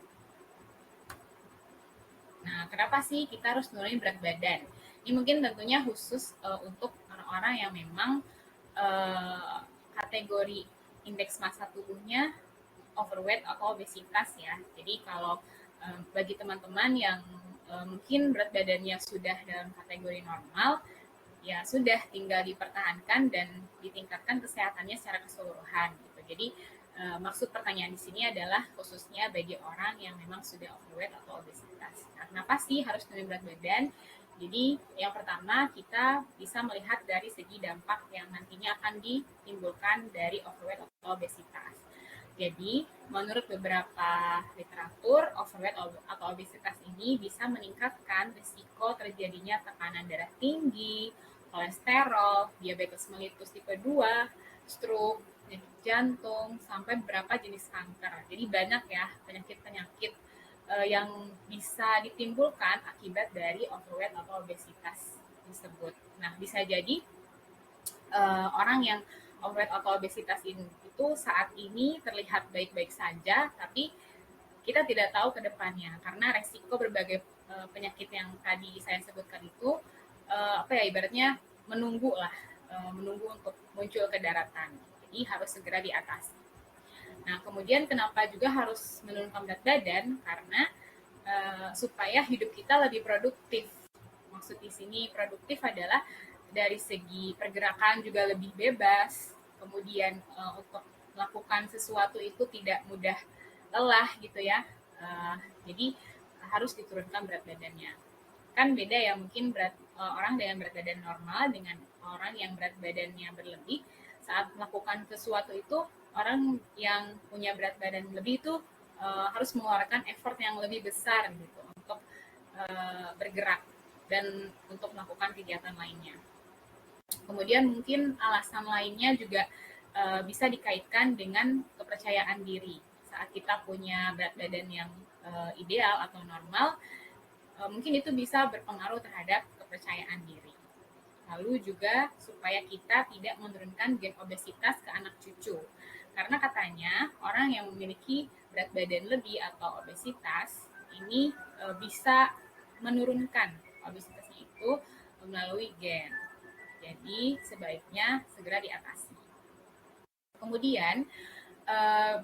Nah, kenapa sih kita harus nurunin berat badan? Ini mungkin tentunya khusus untuk orang-orang yang memang uh, kategori indeks massa tubuhnya overweight atau obesitas ya. Jadi kalau bagi teman-teman yang mungkin berat badannya sudah dalam kategori normal, ya sudah tinggal dipertahankan dan ditingkatkan kesehatannya secara keseluruhan gitu. Jadi maksud pertanyaan di sini adalah khususnya bagi orang yang memang sudah overweight atau obesitas. Nah, kenapa sih harus turun berat badan? Jadi yang pertama kita bisa melihat dari segi dampak yang nantinya akan ditimbulkan dari overweight atau obesitas. Jadi, menurut beberapa literatur, overweight atau obesitas ini bisa meningkatkan risiko terjadinya tekanan darah tinggi, kolesterol, diabetes mellitus tipe 2, stroke, penyakit jantung, sampai beberapa jenis kanker. Jadi banyak ya penyakit-penyakit yang bisa ditimbulkan akibat dari overweight atau obesitas tersebut. Nah, bisa jadi orang yang overweight atau obesitas itu saat ini terlihat baik-baik saja, tapi kita tidak tahu ke depannya karena resiko berbagai penyakit yang tadi saya sebutkan itu apa ya ibaratnya menunggu lah, menunggu untuk muncul ke daratan. Jadi harus segera diatasi. Nah, kemudian kenapa juga harus menurunkan berat badan? Karena supaya hidup kita lebih produktif. Maksud di sini produktif adalah dari segi pergerakan juga lebih bebas, kemudian untuk melakukan sesuatu itu tidak mudah lelah gitu ya. Jadi harus diturunkan berat badannya. Kan beda ya mungkin orang dengan berat badan normal dengan orang yang berat badannya berlebih. Saat melakukan sesuatu itu orang yang punya berat badan lebih itu harus mengeluarkan effort yang lebih besar gitu untuk bergerak dan untuk melakukan kegiatan lainnya. Kemudian mungkin alasan lainnya juga bisa dikaitkan dengan kepercayaan diri. Saat kita punya berat badan yang ideal atau normal, mungkin itu bisa berpengaruh terhadap kepercayaan diri. Lalu juga supaya kita tidak menurunkan gen obesitas ke anak cucu. Karena katanya orang yang memiliki berat badan lebih atau obesitas ini bisa menurunkan obesitasnya itu melalui gen. Jadi sebaiknya segera diatasi. Kemudian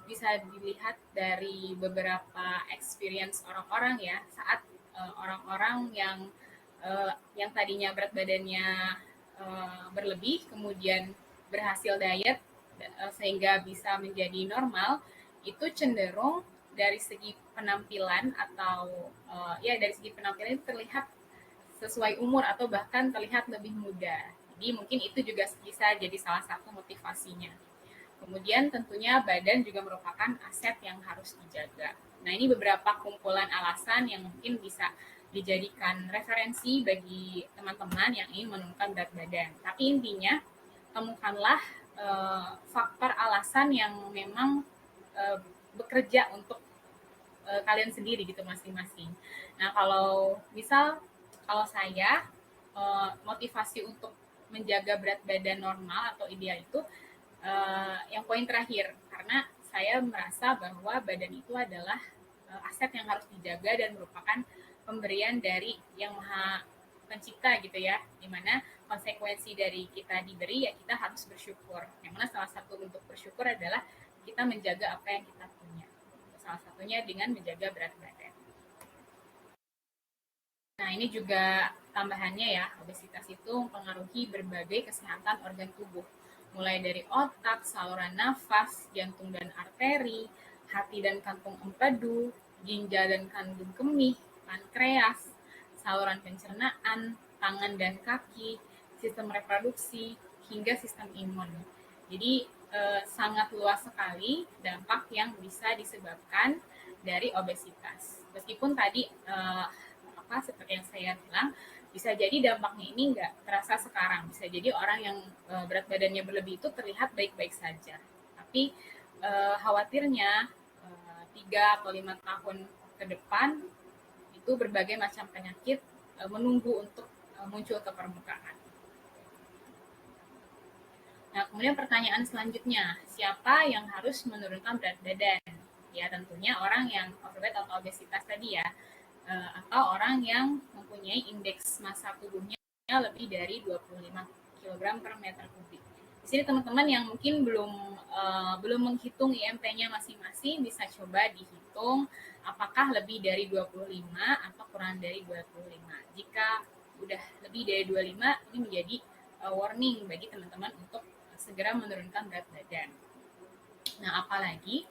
bisa dilihat dari beberapa experience orang-orang ya saat orang-orang yang tadinya berat badannya berlebih kemudian berhasil diet sehingga bisa menjadi normal itu cenderung dari segi penampilan atau ya dari segi penampilan itu terlihat sesuai umur atau bahkan terlihat lebih muda. Jadi mungkin itu juga bisa jadi salah satu motivasinya. Kemudian tentunya badan juga merupakan aset yang harus dijaga. Nah, ini beberapa kumpulan alasan yang mungkin bisa dijadikan referensi bagi teman-teman yang ingin menurunkan berat badan. Tapi intinya, temukanlah faktor alasan yang memang bekerja untuk kalian sendiri gitu masing-masing. Nah, kalau saya motivasi untuk menjaga berat badan normal atau ideal itu yang poin terakhir karena saya merasa bahwa badan itu adalah aset yang harus dijaga dan merupakan pemberian dari yang maha pencipta gitu ya, dimana konsekuensi dari kita diberi ya kita harus bersyukur, yang mana salah satu bentuk bersyukur adalah kita menjaga apa yang kita punya, salah satunya dengan menjaga berat badan. Nah, ini juga tambahannya ya, obesitas itu mempengaruhi berbagai kesehatan organ tubuh, mulai dari otak, saluran nafas, jantung dan arteri, hati dan kantung empedu, ginjal dan kandung kemih, pankreas, saluran pencernaan, tangan dan kaki, sistem reproduksi, hingga sistem imun. Jadi sangat luas sekali dampak yang bisa disebabkan dari obesitas. Meskipun tadi seperti yang saya bilang, bisa jadi dampaknya ini nggak terasa sekarang. Bisa jadi orang yang berat badannya berlebih itu terlihat baik-baik saja. Tapi khawatirnya 3 atau 5 tahun ke depan itu berbagai macam penyakit menunggu untuk muncul ke permukaan. Nah, kemudian pertanyaan selanjutnya, siapa yang harus menurunkan berat badan? Ya, tentunya orang yang overweight atau obesitas tadi ya. atau orang yang mempunyai indeks massa tubuhnya lebih dari 25 kg per meter kubik. Di sini teman-teman yang mungkin belum menghitung IMP-nya masing-masing bisa coba dihitung apakah lebih dari 25 atau kurang dari 25. Jika udah lebih dari 25, ini menjadi warning bagi teman-teman untuk segera menurunkan berat badan. Nah, apalagi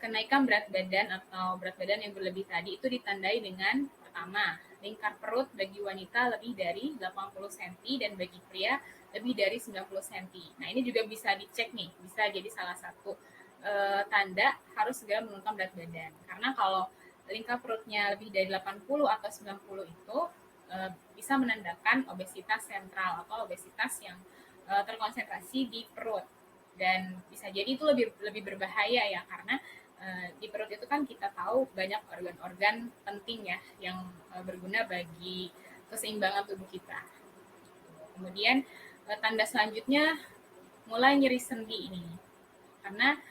kenaikan berat badan atau berat badan yang berlebih tadi itu ditandai dengan pertama, lingkar perut bagi wanita lebih dari 80 cm dan bagi pria lebih dari 90 cm. Nah, ini juga bisa dicek nih, bisa jadi salah satu tanda harus segera menurunkan berat badan. Karena kalau lingkar perutnya lebih dari 80 atau 90 itu bisa menandakan obesitas sentral atau obesitas yang terkonsentrasi di perut. Dan bisa jadi itu lebih berbahaya ya, karena di perut itu kan kita tahu banyak organ-organ penting ya yang berguna bagi keseimbangan tubuh kita. Kemudian tanda selanjutnya mulai nyeri sendi ini, karena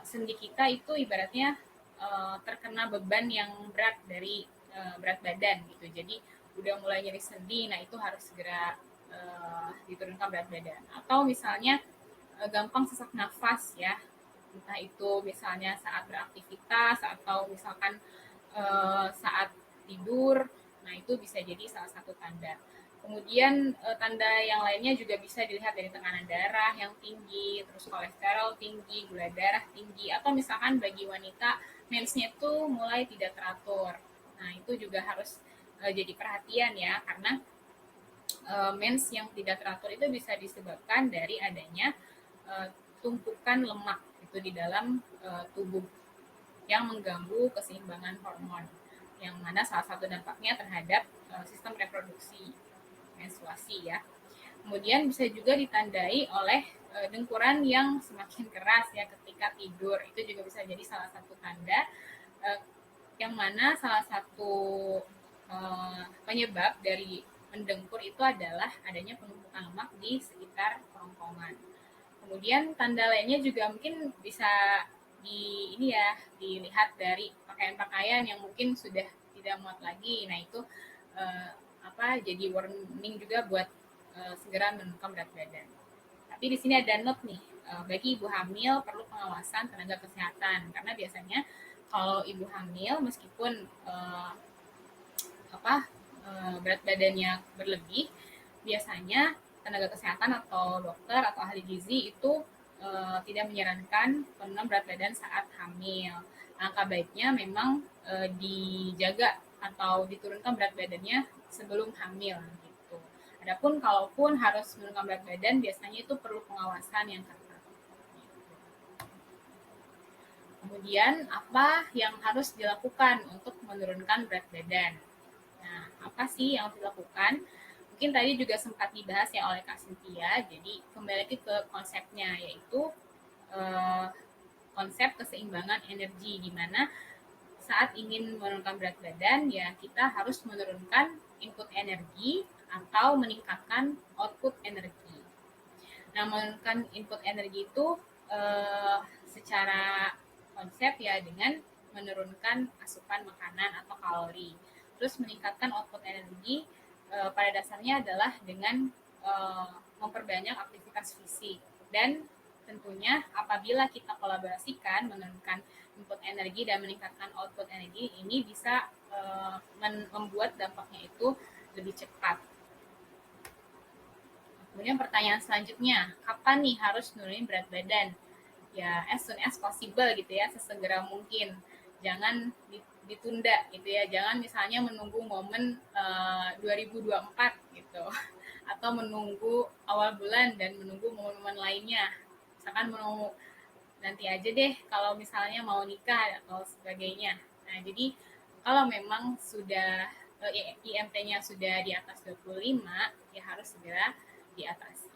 sendi kita itu ibaratnya terkena beban yang berat dari berat badan gitu. Jadi udah mulai nyeri sendi, nah itu harus segera diturunkan berat badan. Atau misalnya gampang sesak nafas ya, entah itu misalnya saat beraktivitas atau misalkan saat tidur, nah itu bisa jadi salah satu tanda. Kemudian tanda yang lainnya juga bisa dilihat dari tekanan darah yang tinggi, terus kolesterol tinggi, gula darah tinggi, atau misalkan bagi wanita mensnya itu mulai tidak teratur. Nah itu juga harus jadi perhatian ya, karena mens yang tidak teratur itu bisa disebabkan dari adanya tumpukan lemak itu di dalam tubuh yang mengganggu keseimbangan hormon, yang mana salah satu dampaknya terhadap sistem reproduksi menstruasi ya. Kemudian bisa juga ditandai oleh dengkuran yang semakin keras ya ketika tidur, itu juga bisa jadi salah satu tanda yang mana salah satu penyebab dari mendengkur itu adalah adanya penumpukan lemak di sekitar kerongkongan. Kemudian tanda lainnya juga mungkin bisa dilihat dari pakaian-pakaian yang mungkin sudah tidak muat lagi. Nah itu jadi warning juga buat segera menurunkan berat badan. Tapi di sini ada note nih, bagi ibu hamil perlu pengawasan tenaga kesehatan, karena biasanya kalau ibu hamil meskipun berat badannya berlebih, biasanya tenaga kesehatan atau dokter atau ahli gizi itu tidak menyarankan penurunan berat badan saat hamil. Langkah baiknya memang dijaga atau diturunkan berat badannya sebelum hamil gitu. Adapun kalaupun harus menurunkan berat badan, biasanya itu perlu pengawasan yang ketat. Kemudian apa yang harus dilakukan untuk menurunkan berat badan? Nah, apa sih yang harus dilakukan? Mungkin tadi juga sempat dibahas ya oleh Kak Cynthia, jadi kembali lagi ke konsepnya, yaitu konsep keseimbangan energi, di mana saat ingin menurunkan berat badan, ya kita harus menurunkan input energi atau meningkatkan output energi. Nah, menurunkan input energi itu secara konsep ya dengan menurunkan asupan makanan atau kalori. Terus meningkatkan output energi pada dasarnya adalah dengan memperbanyak aktivitas fisik, dan tentunya apabila kita kolaborasikan menurunkan input energi dan meningkatkan output energi, ini bisa membuat dampaknya itu lebih cepat. Kemudian pertanyaan selanjutnya, kapan nih harus nurunin berat badan? Ya, as soon as possible gitu ya, sesegera mungkin. Jangan ditunda gitu ya, jangan misalnya menunggu momen 2024 gitu, atau menunggu awal bulan dan menunggu momen-momen lainnya. Misalkan menunggu nanti aja deh kalau misalnya mau nikah atau sebagainya. Nah, jadi kalau memang sudah IMT-nya sudah di atas 25, ya harus segera diatasi.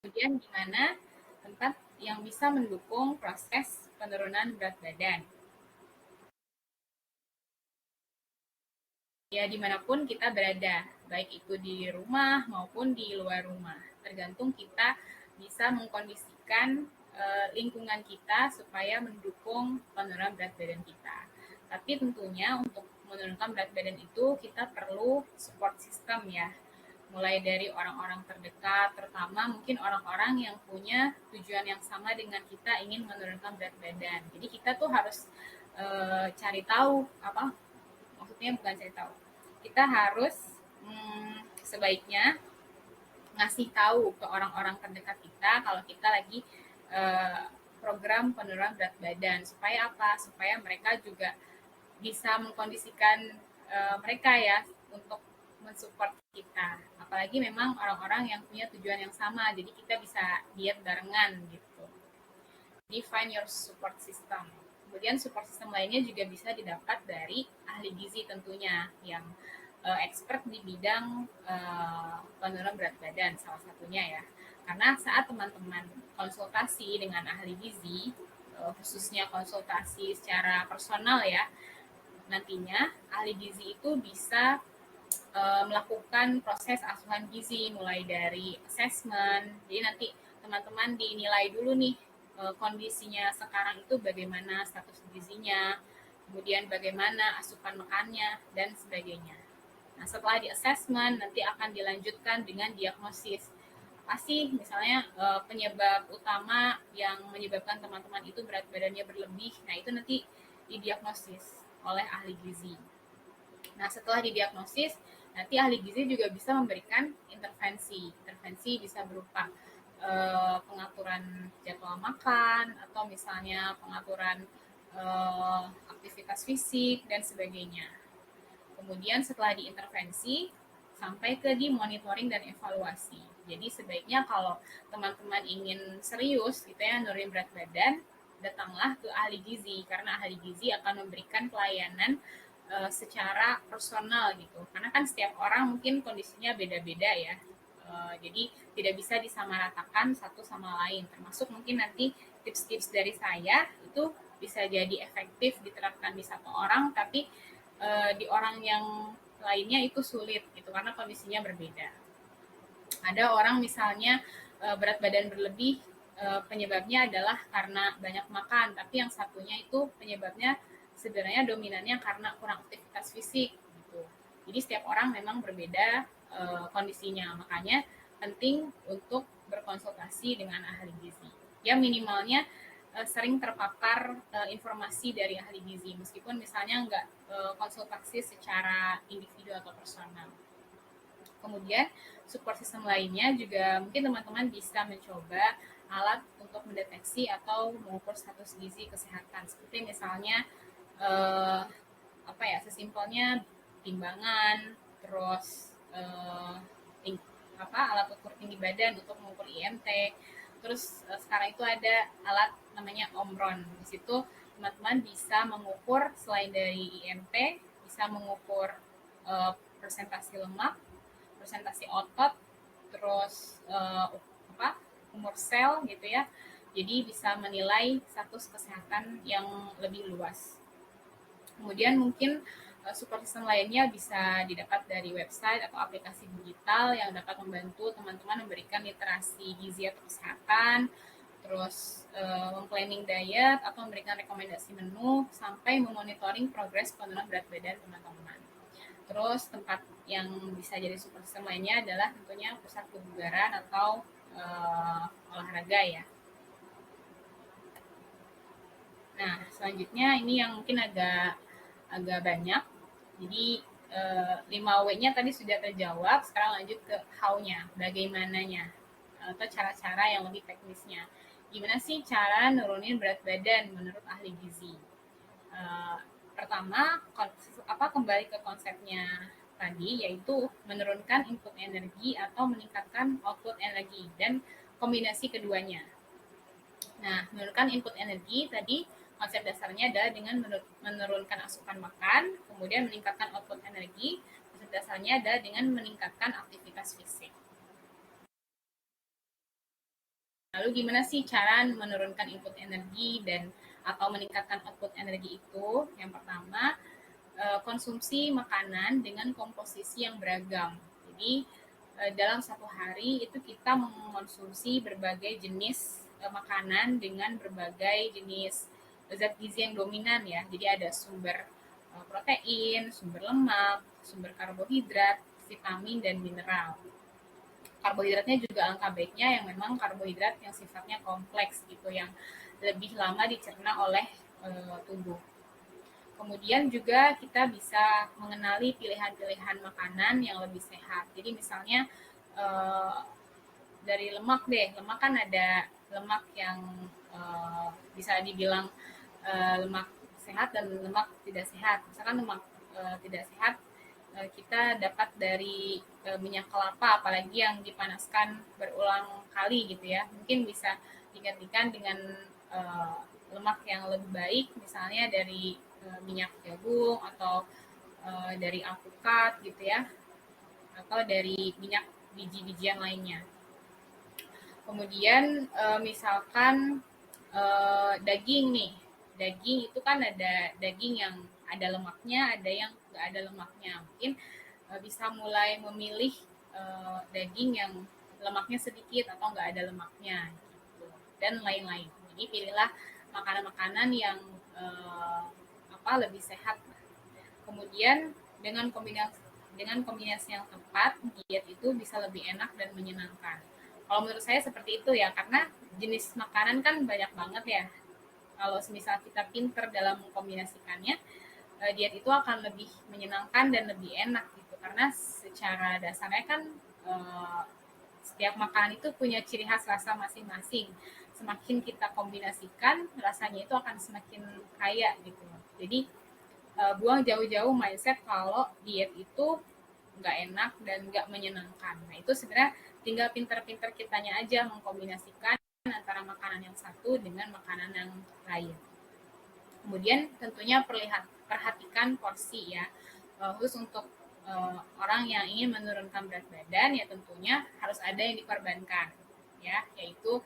Kemudian gimana tempat yang bisa mendukung proses penurunan berat badan? Ya, dimanapun kita berada, baik itu di rumah maupun di luar rumah. Tergantung kita bisa mengkondisikan lingkungan kita supaya mendukung penurunan berat badan kita. Tapi tentunya untuk menurunkan berat badan itu kita perlu support system ya, mulai dari orang-orang terdekat, terutama mungkin orang-orang yang punya tujuan yang sama dengan kita, ingin menurunkan berat badan. Jadi kita tuh harus cari tahu apa, maksudnya bukan cari tahu, kita harus sebaiknya ngasih tahu ke orang-orang terdekat kita kalau kita lagi program penurunan berat badan, supaya apa? Supaya mereka juga bisa mengkondisikan mereka ya untuk mensupport kita. Apalagi memang orang-orang yang punya tujuan yang sama, jadi kita bisa diet barengan gitu. Jadi find your support system. Kemudian support system lainnya juga bisa didapat dari ahli gizi tentunya yang expert di bidang penurunan berat badan salah satunya ya. Karena saat teman-teman konsultasi dengan ahli gizi, khususnya konsultasi secara personal ya, nantinya ahli gizi itu bisa melakukan proses asuhan gizi mulai dari assessment. Jadi nanti teman-teman dinilai dulu nih kondisinya sekarang itu bagaimana status gizinya, kemudian bagaimana asupan makannya dan sebagainya. Nah, setelah di assessment nanti akan dilanjutkan dengan diagnosis. Pasti misalnya penyebab utama yang menyebabkan teman-teman itu berat badannya berlebih, nah itu nanti didiagnosis oleh ahli gizi. Nah, setelah didiagnosis, nanti ahli gizi juga bisa memberikan intervensi. Intervensi bisa berupa pengaturan jadwal makan, atau misalnya pengaturan aktivitas fisik, dan sebagainya. Kemudian setelah diintervensi, sampai ke di monitoring dan evaluasi. Jadi sebaiknya kalau teman-teman ingin serius gitu ya nurunin berat badan, datanglah ke ahli gizi, karena ahli gizi akan memberikan pelayanan secara personal gitu. Karena kan setiap orang mungkin kondisinya beda-beda ya. Jadi tidak bisa disamaratakan satu sama lain. Termasuk mungkin nanti tips-tips dari saya itu bisa jadi efektif diterapkan di satu orang, tapi di orang yang lainnya itu sulit gitu karena kondisinya berbeda. Ada orang misalnya berat badan berlebih, penyebabnya adalah karena banyak makan, tapi yang satunya itu penyebabnya sebenarnya dominannya karena kurang aktivitas fisik gitu. Jadi setiap orang memang berbeda kondisinya, makanya penting untuk berkonsultasi dengan ahli gizi. Ya minimalnya sering terpapar informasi dari ahli gizi, meskipun misalnya nggak konsultasi secara individu atau personal. Kemudian support system lainnya juga mungkin teman-teman bisa mencoba alat untuk mendeteksi atau mengukur status gizi kesehatan, seperti misalnya sesimpelnya timbangan, terus alat ukur tinggi badan untuk mengukur IMT. Terus sekarang itu ada alat namanya Omron. Di situ teman-teman bisa mengukur selain dari IMT, bisa mengukur presentasi lemak, presentasi otot, terus umur sel gitu ya. Jadi bisa menilai status kesehatan yang lebih luas. Kemudian mungkin support system lainnya bisa didapat dari website atau aplikasi digital yang dapat membantu teman-teman memberikan literasi gizi atau kesehatan, terus memplanning diet atau memberikan rekomendasi menu, sampai memonitoring progres penurunan berat badan teman-teman. Terus tempat yang bisa jadi support system lainnya adalah tentunya pusat kebugaran atau olahraga ya. Nah, selanjutnya ini yang mungkin agak banyak. Jadi 5W-nya tadi sudah terjawab, sekarang lanjut ke how-nya, bagaimananya, atau cara-cara yang lebih teknisnya. Gimana sih cara nurunin berat badan menurut ahli gizi? Pertama, kembali ke konsepnya tadi, yaitu menurunkan input energi atau meningkatkan output energi, dan kombinasi keduanya. Nah, menurunkan input energi tadi, konsep dasarnya adalah dengan menurunkan asupan makan, kemudian meningkatkan output energi. Konsep dasarnya adalah dengan meningkatkan aktivitas fisik. Lalu gimana sih cara menurunkan input energi dan atau meningkatkan output energi itu? Yang pertama, konsumsi makanan dengan komposisi yang beragam. Jadi dalam satu hari itu kita mengkonsumsi berbagai jenis makanan dengan berbagai jenis zat gizi yang dominan ya. Jadi ada sumber protein, sumber lemak, sumber karbohidrat, vitamin dan mineral. Karbohidratnya juga alangkah baiknya yang memang karbohidrat yang sifatnya kompleks gitu, yang lebih lama dicerna oleh tubuh. Kemudian juga kita bisa mengenali pilihan-pilihan makanan yang lebih sehat. Jadi misalnya dari lemak deh, lemak kan ada lemak yang bisa dibilang lemak sehat dan lemak tidak sehat. Misalkan lemak tidak sehat kita dapat dari minyak kelapa, apalagi yang dipanaskan berulang kali gitu ya. Mungkin bisa digantikan dengan lemak yang lebih baik, misalnya dari minyak jagung atau dari alpukat gitu ya, atau dari minyak biji-bijian lainnya. Kemudian misalkan daging nih, daging itu kan ada daging yang ada lemaknya, ada yang nggak ada lemaknya. Mungkin bisa mulai memilih daging yang lemaknya sedikit atau nggak ada lemaknya, gitu. Dan lain-lain. Jadi pilihlah makanan-makanan yang lebih sehat. Kemudian dengan kombinasi yang tepat, diet itu bisa lebih enak dan menyenangkan. Kalau menurut saya seperti itu ya, karena jenis makanan kan banyak banget ya. Kalau misal kita pinter dalam mengkombinasikannya, diet itu akan lebih menyenangkan dan lebih enak gitu. Karena secara dasarnya kan setiap makanan itu punya ciri khas rasa masing-masing. Semakin kita kombinasikan, rasanya itu akan semakin kaya gitu. Jadi buang jauh-jauh mindset kalau diet itu nggak enak dan nggak menyenangkan. Nah itu sebenarnya tinggal pinter-pinter kitanya aja mengkombinasikan antara makanan yang satu dengan makanan yang lain. Kemudian tentunya perhatikan porsi ya, khusus untuk orang yang ingin menurunkan berat badan ya tentunya harus ada yang dikorbankan ya, yaitu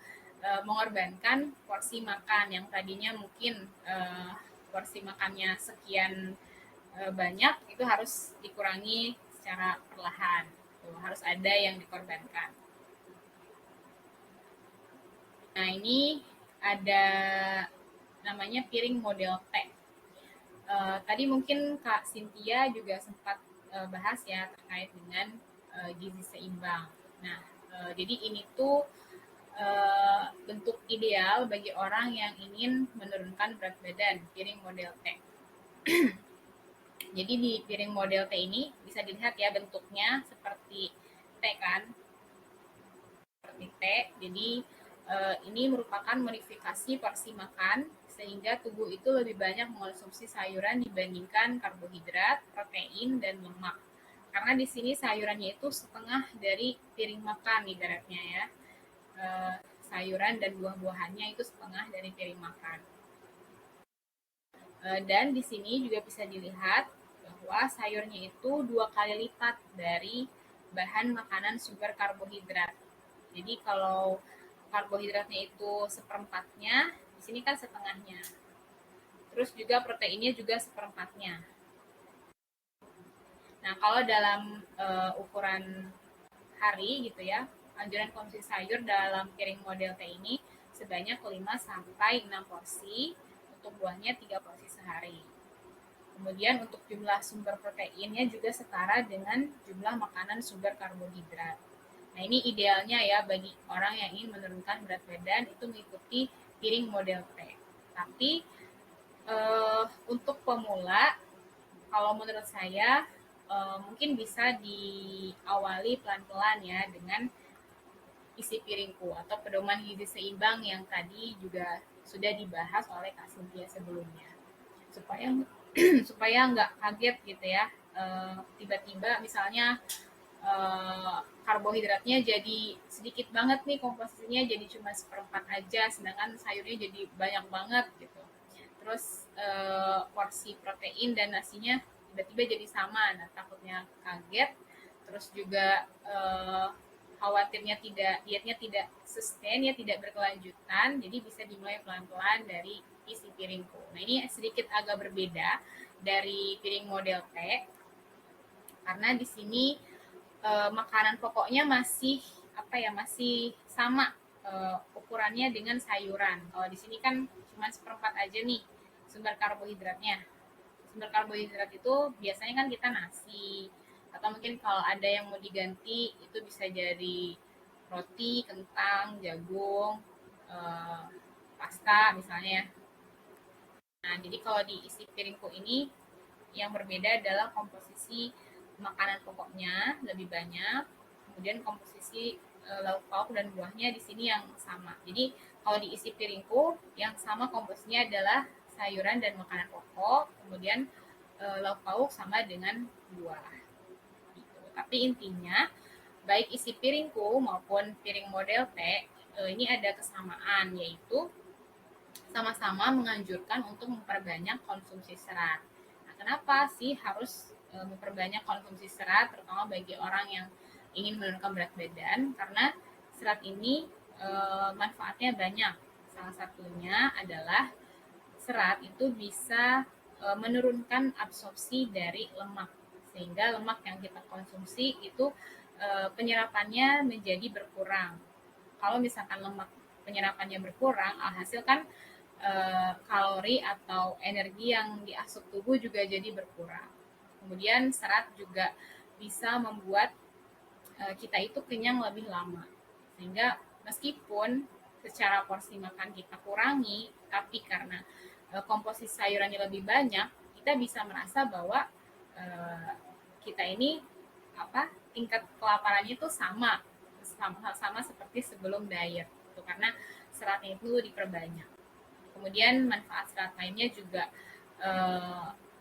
mengorbankan porsi makan yang tadinya mungkin porsi makannya sekian banyak, itu harus dikurangi secara perlahan. Tuh, harus ada yang dikorbankan. Nah, ini ada namanya piring model T. Tadi mungkin Kak Cynthia juga sempat bahas ya terkait dengan gizi seimbang. Nah, jadi ini tuh bentuk ideal bagi orang yang ingin menurunkan berat badan, piring model T. Jadi di piring model T ini bisa dilihat ya bentuknya seperti T kan, seperti T. Jadi ini merupakan modifikasi porsi makan sehingga tubuh itu lebih banyak mengonsumsi sayuran dibandingkan karbohidrat, protein, dan lemak. Karena di sini sayurannya itu setengah dari piring makan ibaratnya ya. Sayuran dan buah-buahannya itu setengah dari piring makan. Dan di sini juga bisa dilihat bahwa sayurnya itu 2 kali lipat dari bahan makanan sumber karbohidrat. Jadi kalau karbohidratnya itu seperempatnya, di sini kan setengahnya. Terus juga proteinnya juga seperempatnya. Nah, kalau dalam ukuran hari gitu ya, anjuran konsumsi sayur dalam piring model T ini sebanyak 5-6 porsi, untuk buahnya 3 porsi sehari. Kemudian untuk jumlah sumber proteinnya juga setara dengan jumlah makanan sumber karbohidrat. Nah ini idealnya ya bagi orang yang ingin menurunkan berat badan itu mengikuti piring model T. Tapi untuk pemula, kalau menurut saya mungkin bisa diawali pelan-pelan ya dengan isi piringku atau pedoman gizi seimbang yang tadi juga sudah dibahas oleh Kak Cynthia sebelumnya. Supaya nggak kaget gitu ya, tiba-tiba misalnya karbohidratnya jadi sedikit banget nih, komposisinya jadi cuma seperempat aja, sedangkan sayurnya jadi banyak banget gitu. Terus porsi protein dan nasinya tiba-tiba jadi sama, nah takutnya kaget. Terus juga khawatirnya dietnya tidak sustain ya, tidak berkelanjutan, jadi bisa dimulai pelan-pelan dari isi piringku. Nah ini sedikit agak berbeda dari piring model T, karena di sini makanan pokoknya masih masih sama ukurannya dengan sayuran. Kalau di sini kan cuma seperempat aja nih sumber karbohidratnya. Sumber karbohidrat itu biasanya kan kita nasi, atau mungkin kalau ada yang mau diganti itu bisa jadi roti, kentang, jagung, eh, pasta misalnya. Nah, jadi kalau di isi piringku ini yang berbeda adalah komposisi makanan pokoknya lebih banyak, kemudian komposisi lauk pauk dan buahnya di sini yang sama. Jadi kalau di isi piringku yang sama komposisinya adalah sayuran dan makanan pokok, kemudian lauk pauk sama dengan buah. Gitu. Tapi intinya baik isi piringku maupun piring model T ini ada kesamaan, yaitu sama-sama menganjurkan untuk memperbanyak konsumsi serat. Nah, kenapa sih harus memperbanyak konsumsi serat, terutama bagi orang yang ingin menurunkan berat badan? Karena serat ini manfaatnya banyak. Salah satunya adalah serat itu bisa menurunkan absorpsi dari lemak, sehingga lemak yang kita konsumsi itu penyerapannya menjadi berkurang. Kalau misalkan lemak penyerapannya berkurang, alhasil kan kalori atau energi yang diasup tubuh juga jadi berkurang. Kemudian serat juga bisa membuat kita itu kenyang lebih lama. Sehingga meskipun secara porsi makan kita kurangi, tapi karena komposisi sayurannya lebih banyak, kita bisa merasa bahwa kita ini tingkat kelaparannya itu sama seperti sebelum diet, itu karena seratnya itu diperbanyak. Kemudian manfaat serat lainnya juga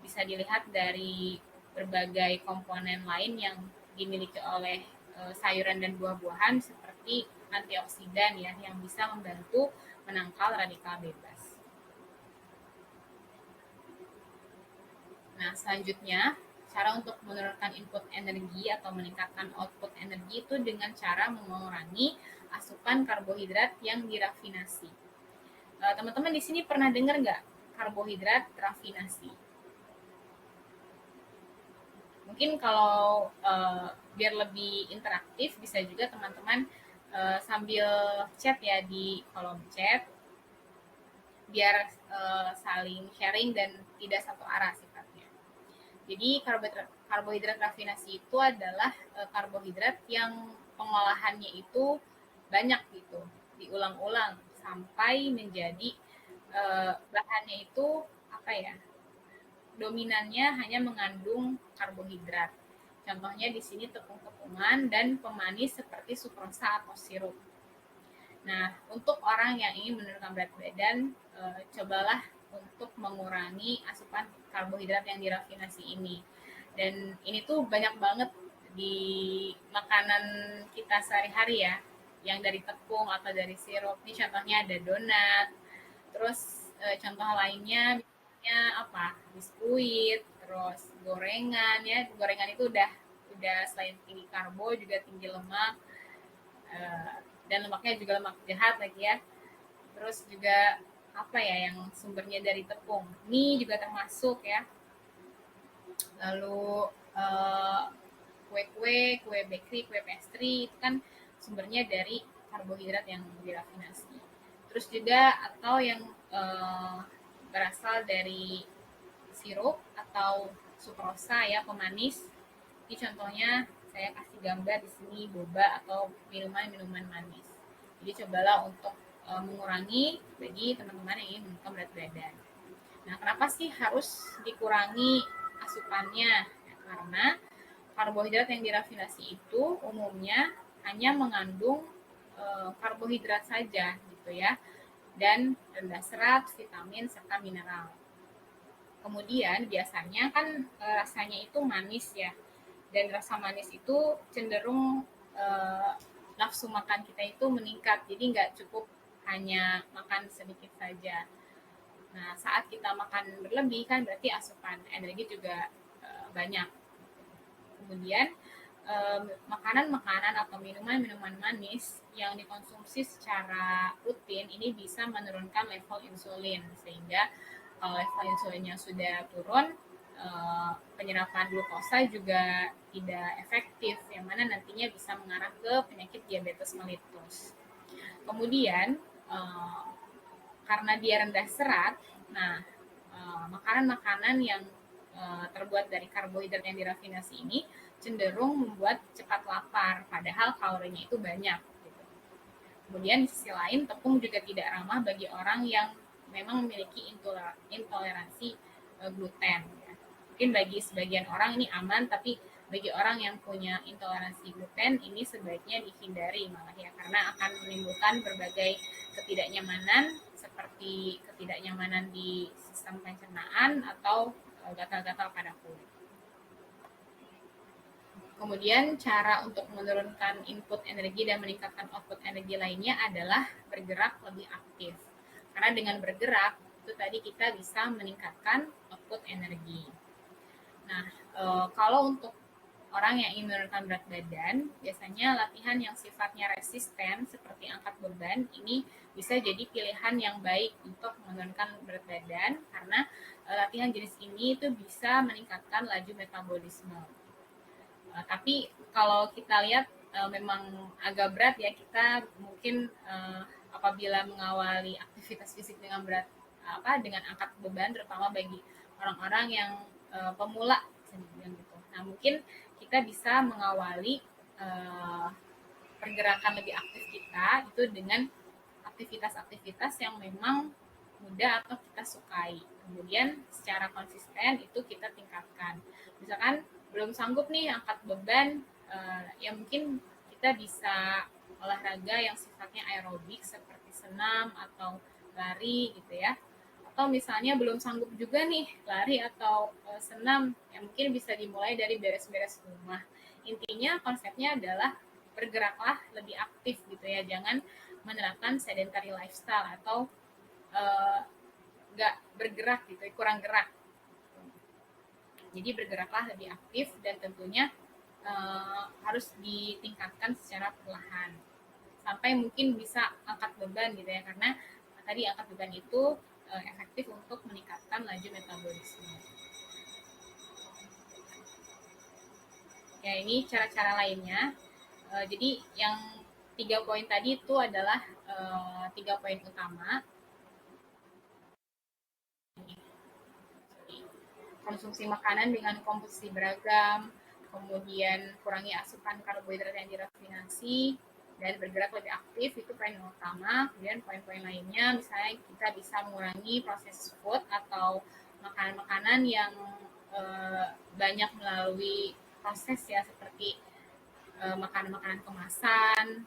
bisa dilihat dari berbagai komponen lain yang dimiliki oleh sayuran dan buah-buahan, seperti antioksidan ya, yang bisa membantu menangkal radikal bebas. Nah, selanjutnya cara untuk menurunkan input energi atau meningkatkan output energi itu dengan cara mengurangi asupan karbohidrat yang dirafinasi. Teman-teman di sini pernah dengar nggak karbohidrat rafinasi? Mungkin kalau biar lebih interaktif bisa juga teman-teman sambil chat ya di kolom chat, biar saling sharing dan tidak satu arah sifatnya. Jadi karbohidrat rafinasi itu adalah karbohidrat yang pengolahannya itu banyak gitu, diulang-ulang sampai menjadi bahannya itu dominannya hanya mengandung karbohidrat. Contohnya di sini tepung-tepungan dan pemanis seperti sukrosa atau sirup. Nah, untuk orang yang ingin menurunkan berat badan, cobalah untuk mengurangi asupan karbohidrat yang dirafinasi ini. Dan ini tuh banyak banget di makanan kita sehari-hari ya, yang dari tepung atau dari sirup. Ini contohnya ada donat, terus contoh lainnya misalnya biskuit, terus gorengan ya. Gorengan itu udah selain tinggi karbo juga tinggi lemak, dan lemaknya juga lemak jahat lagi ya. Terus juga yang sumbernya dari tepung, mie juga termasuk ya. Lalu kue bakery, kue pastry itu kan sumbernya dari karbohidrat yang dirafinasi. Terus juga atau yang berasal dari sirup atau sukrosa ya, pemanis. Ini contohnya saya kasih gambar di sini, boba atau minuman manis. Jadi cobalah untuk mengurangi bagi teman-teman yang ingin menurunkan berat badan. Nah, kenapa sih harus dikurangi asupannya? Ya, karena karbohidrat yang dirafinasi itu umumnya hanya mengandung karbohidrat saja gitu ya, dan rendah serat, vitamin serta mineral. Kemudian biasanya kan rasanya itu manis ya, dan rasa manis itu cenderung nafsu makan kita itu meningkat, jadi nggak cukup hanya makan sedikit saja. Nah, saat kita makan berlebih kan berarti asupan energi juga banyak. Kemudian makanan-makanan atau minuman-minuman manis yang dikonsumsi secara rutin ini bisa menurunkan level insulin, sehingga kalau level insulinnya sudah turun, penyerapan glukosa juga tidak efektif, yang mana nantinya bisa mengarah ke penyakit diabetes mellitus. Kemudian karena dia rendah serat, nah makanan-makanan yang terbuat dari karbohidrat yang dirafinasi ini cenderung membuat cepat lapar, padahal kalorinya itu banyak. Gitu. Kemudian di sisi lain, tepung juga tidak ramah bagi orang yang memang memiliki intoleransi gluten. Ya. Mungkin bagi sebagian orang ini aman, tapi bagi orang yang punya intoleransi gluten ini sebaiknya dihindari malah ya, karena akan menimbulkan berbagai ketidaknyamanan seperti ketidaknyamanan di sistem pencernaan atau gatal-gatal pada kulit. Kemudian cara untuk menurunkan input energi dan meningkatkan output energi lainnya adalah bergerak lebih aktif. Karena dengan bergerak itu tadi kita bisa meningkatkan output energi. Nah, kalau untuk orang yang ingin menurunkan berat badan, biasanya latihan yang sifatnya resisten seperti angkat beban ini bisa jadi pilihan yang baik untuk menurunkan berat badan karena latihan jenis ini itu bisa meningkatkan laju metabolisme. Tapi kalau kita lihat memang agak berat ya, kita mungkin apabila mengawali aktivitas fisik dengan berat dengan angkat beban, terutama bagi orang-orang yang pemula gitu. Nah mungkin kita bisa mengawali pergerakan lebih aktif kita itu dengan aktivitas-aktivitas yang memang mudah atau kita sukai. Kemudian secara konsisten itu kita tingkatkan. Misalkan belum sanggup nih angkat beban, ya mungkin kita bisa olahraga yang sifatnya aerobik seperti senam atau lari gitu ya. Atau misalnya belum sanggup juga nih lari atau senam, ya mungkin bisa dimulai dari beres-beres rumah. Intinya konsepnya adalah bergeraklah lebih aktif gitu ya, jangan menerapkan sedentary lifestyle atau nggak bergerak gitu, kurang gerak. Jadi bergeraklah lebih aktif dan tentunya harus ditingkatkan secara perlahan sampai mungkin bisa angkat beban gitu ya, karena tadi angkat beban itu efektif untuk meningkatkan laju metabolisme. Ya ini cara-cara lainnya. Jadi yang 3 poin tadi itu adalah 3 poin utama. Konsumsi makanan dengan komposisi beragam, kemudian kurangi asupan karbohidrat yang dirafinasi, dan bergerak lebih aktif, itu poin yang utama. Kemudian poin-poin lainnya, misalnya kita bisa mengurangi proses food atau makanan-makanan yang banyak melalui proses ya, seperti makanan-makanan kemasan,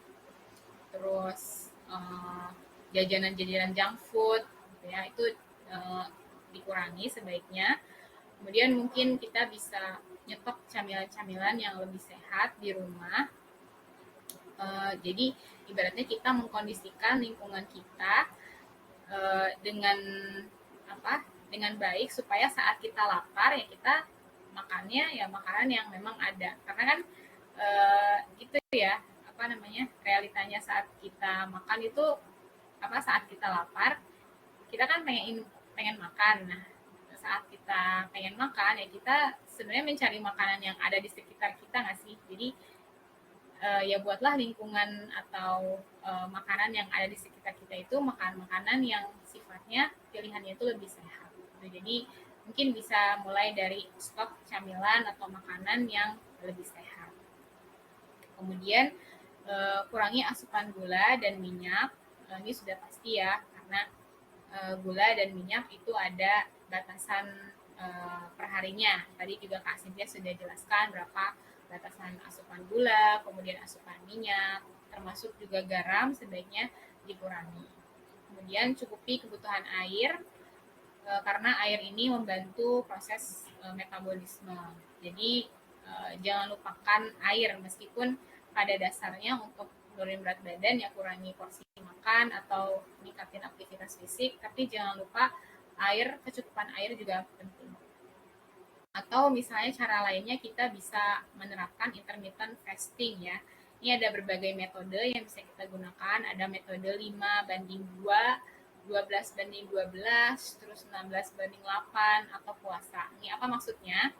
terus jajanan-jajanan junk food, gitu ya, itu dikurangi sebaiknya. Kemudian mungkin kita bisa nyetok camilan-camilan yang lebih sehat di rumah. Jadi ibaratnya kita mengkondisikan lingkungan kita dengan dengan baik supaya saat kita lapar ya kita makannya ya makanan yang memang ada. Karena kan gitu ya realitanya saat kita makan itu saat kita lapar kita kan pengen makan. Nah saat kita pengen makan ya kita sebenarnya mencari makanan yang ada di sekitar kita nggak sih? Jadi ya buatlah lingkungan atau makanan yang ada di sekitar kita itu makanan-makanan yang sifatnya pilihannya itu lebih sehat. Jadi mungkin bisa mulai dari stok camilan atau makanan yang lebih sehat. Kemudian kurangi asupan gula dan minyak. Ini sudah pasti ya, karena gula dan minyak itu ada batasan perharinya. Tadi juga Kak Cynthia sudah jelaskan berapa batasan asupan gula, kemudian asupan minyak, termasuk juga garam sebaiknya dikurangi. Kemudian cukupi kebutuhan air, karena air ini membantu proses metabolisme. Jadi jangan lupakan air, meskipun pada dasarnya untuk nurunin berat badan ya kurangi porsi makan atau meningkatin aktivitas fisik, tapi jangan lupa air, kecukupan air juga penting. Atau misalnya cara lainnya kita bisa menerapkan intermittent fasting ya. Ini ada berbagai metode yang bisa kita gunakan. Ada metode 5:2, 12:12, terus 16:8 atau puasa. Ini apa maksudnya?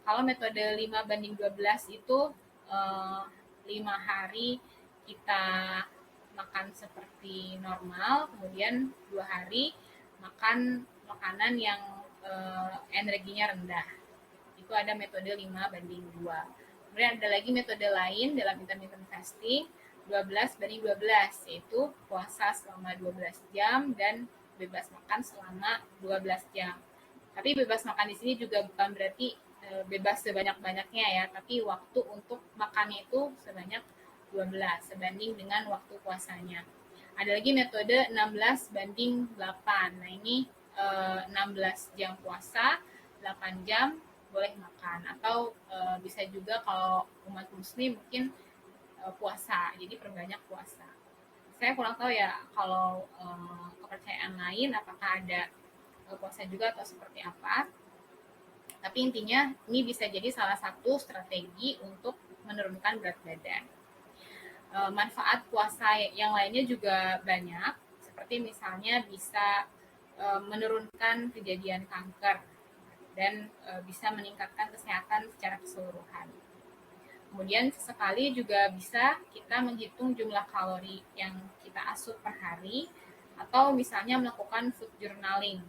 Kalau metode 5:12 itu 5 hari kita makan seperti normal, kemudian 2 hari makan makanan yang energinya rendah. Itu ada metode 5:2. Kemudian ada lagi metode lain dalam intermittent fasting, 12:12, yaitu puasa selama 12 jam dan bebas makan selama 12 jam. Tapi bebas makan di sini juga bukan berarti bebas sebanyak-banyaknya ya, tapi waktu untuk makannya itu sebanyak 12 sebanding dengan waktu puasanya. Ada lagi metode 16:8. Nah, ini 16 jam puasa, 8 jam boleh makan, atau bisa juga kalau umat muslim mungkin puasa, jadi perbanyak puasa. Saya kurang tahu ya kalau kepercayaan lain apakah ada puasa juga atau seperti apa. Tapi intinya ini bisa jadi salah satu strategi untuk menurunkan berat badan. Manfaat puasa yang lainnya juga banyak, seperti misalnya bisa menurunkan kejadian kanker dan bisa meningkatkan kesehatan secara keseluruhan. Kemudian sesekali juga bisa kita menghitung jumlah kalori yang kita asup per hari, atau misalnya melakukan food journaling.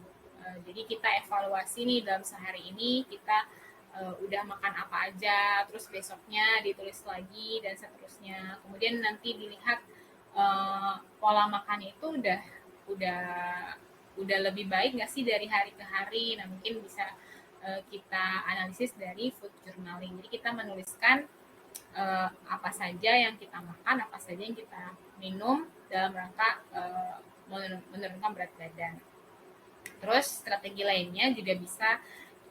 Jadi kita evaluasi nih dalam sehari ini kita udah makan apa aja, terus besoknya ditulis lagi dan seterusnya. Kemudian nanti dilihat pola makan itu udah lebih baik nggak sih dari hari ke hari. Nah, mungkin bisa kita analisis dari food journaling. Jadi kita menuliskan apa saja yang kita makan, apa saja yang kita minum dalam rangka menurunkan berat badan. Terus strategi lainnya juga bisa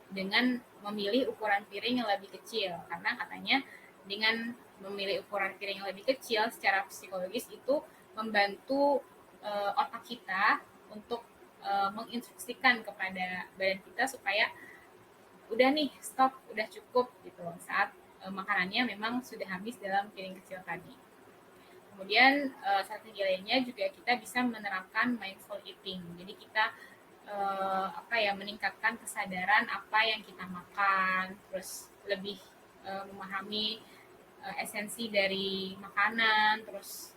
dengan memilih ukuran piring yang lebih kecil, karena katanya dengan memilih ukuran piring yang lebih kecil secara psikologis itu membantu otak kita untuk menginstruksikan kepada badan kita supaya udah nih stop, udah cukup gitu saat makanannya memang sudah habis dalam piring kecil tadi. Kemudian strategi lainnya juga kita bisa menerapkan mindful eating. Jadi kita meningkatkan kesadaran apa yang kita makan, terus lebih memahami esensi dari makanan, terus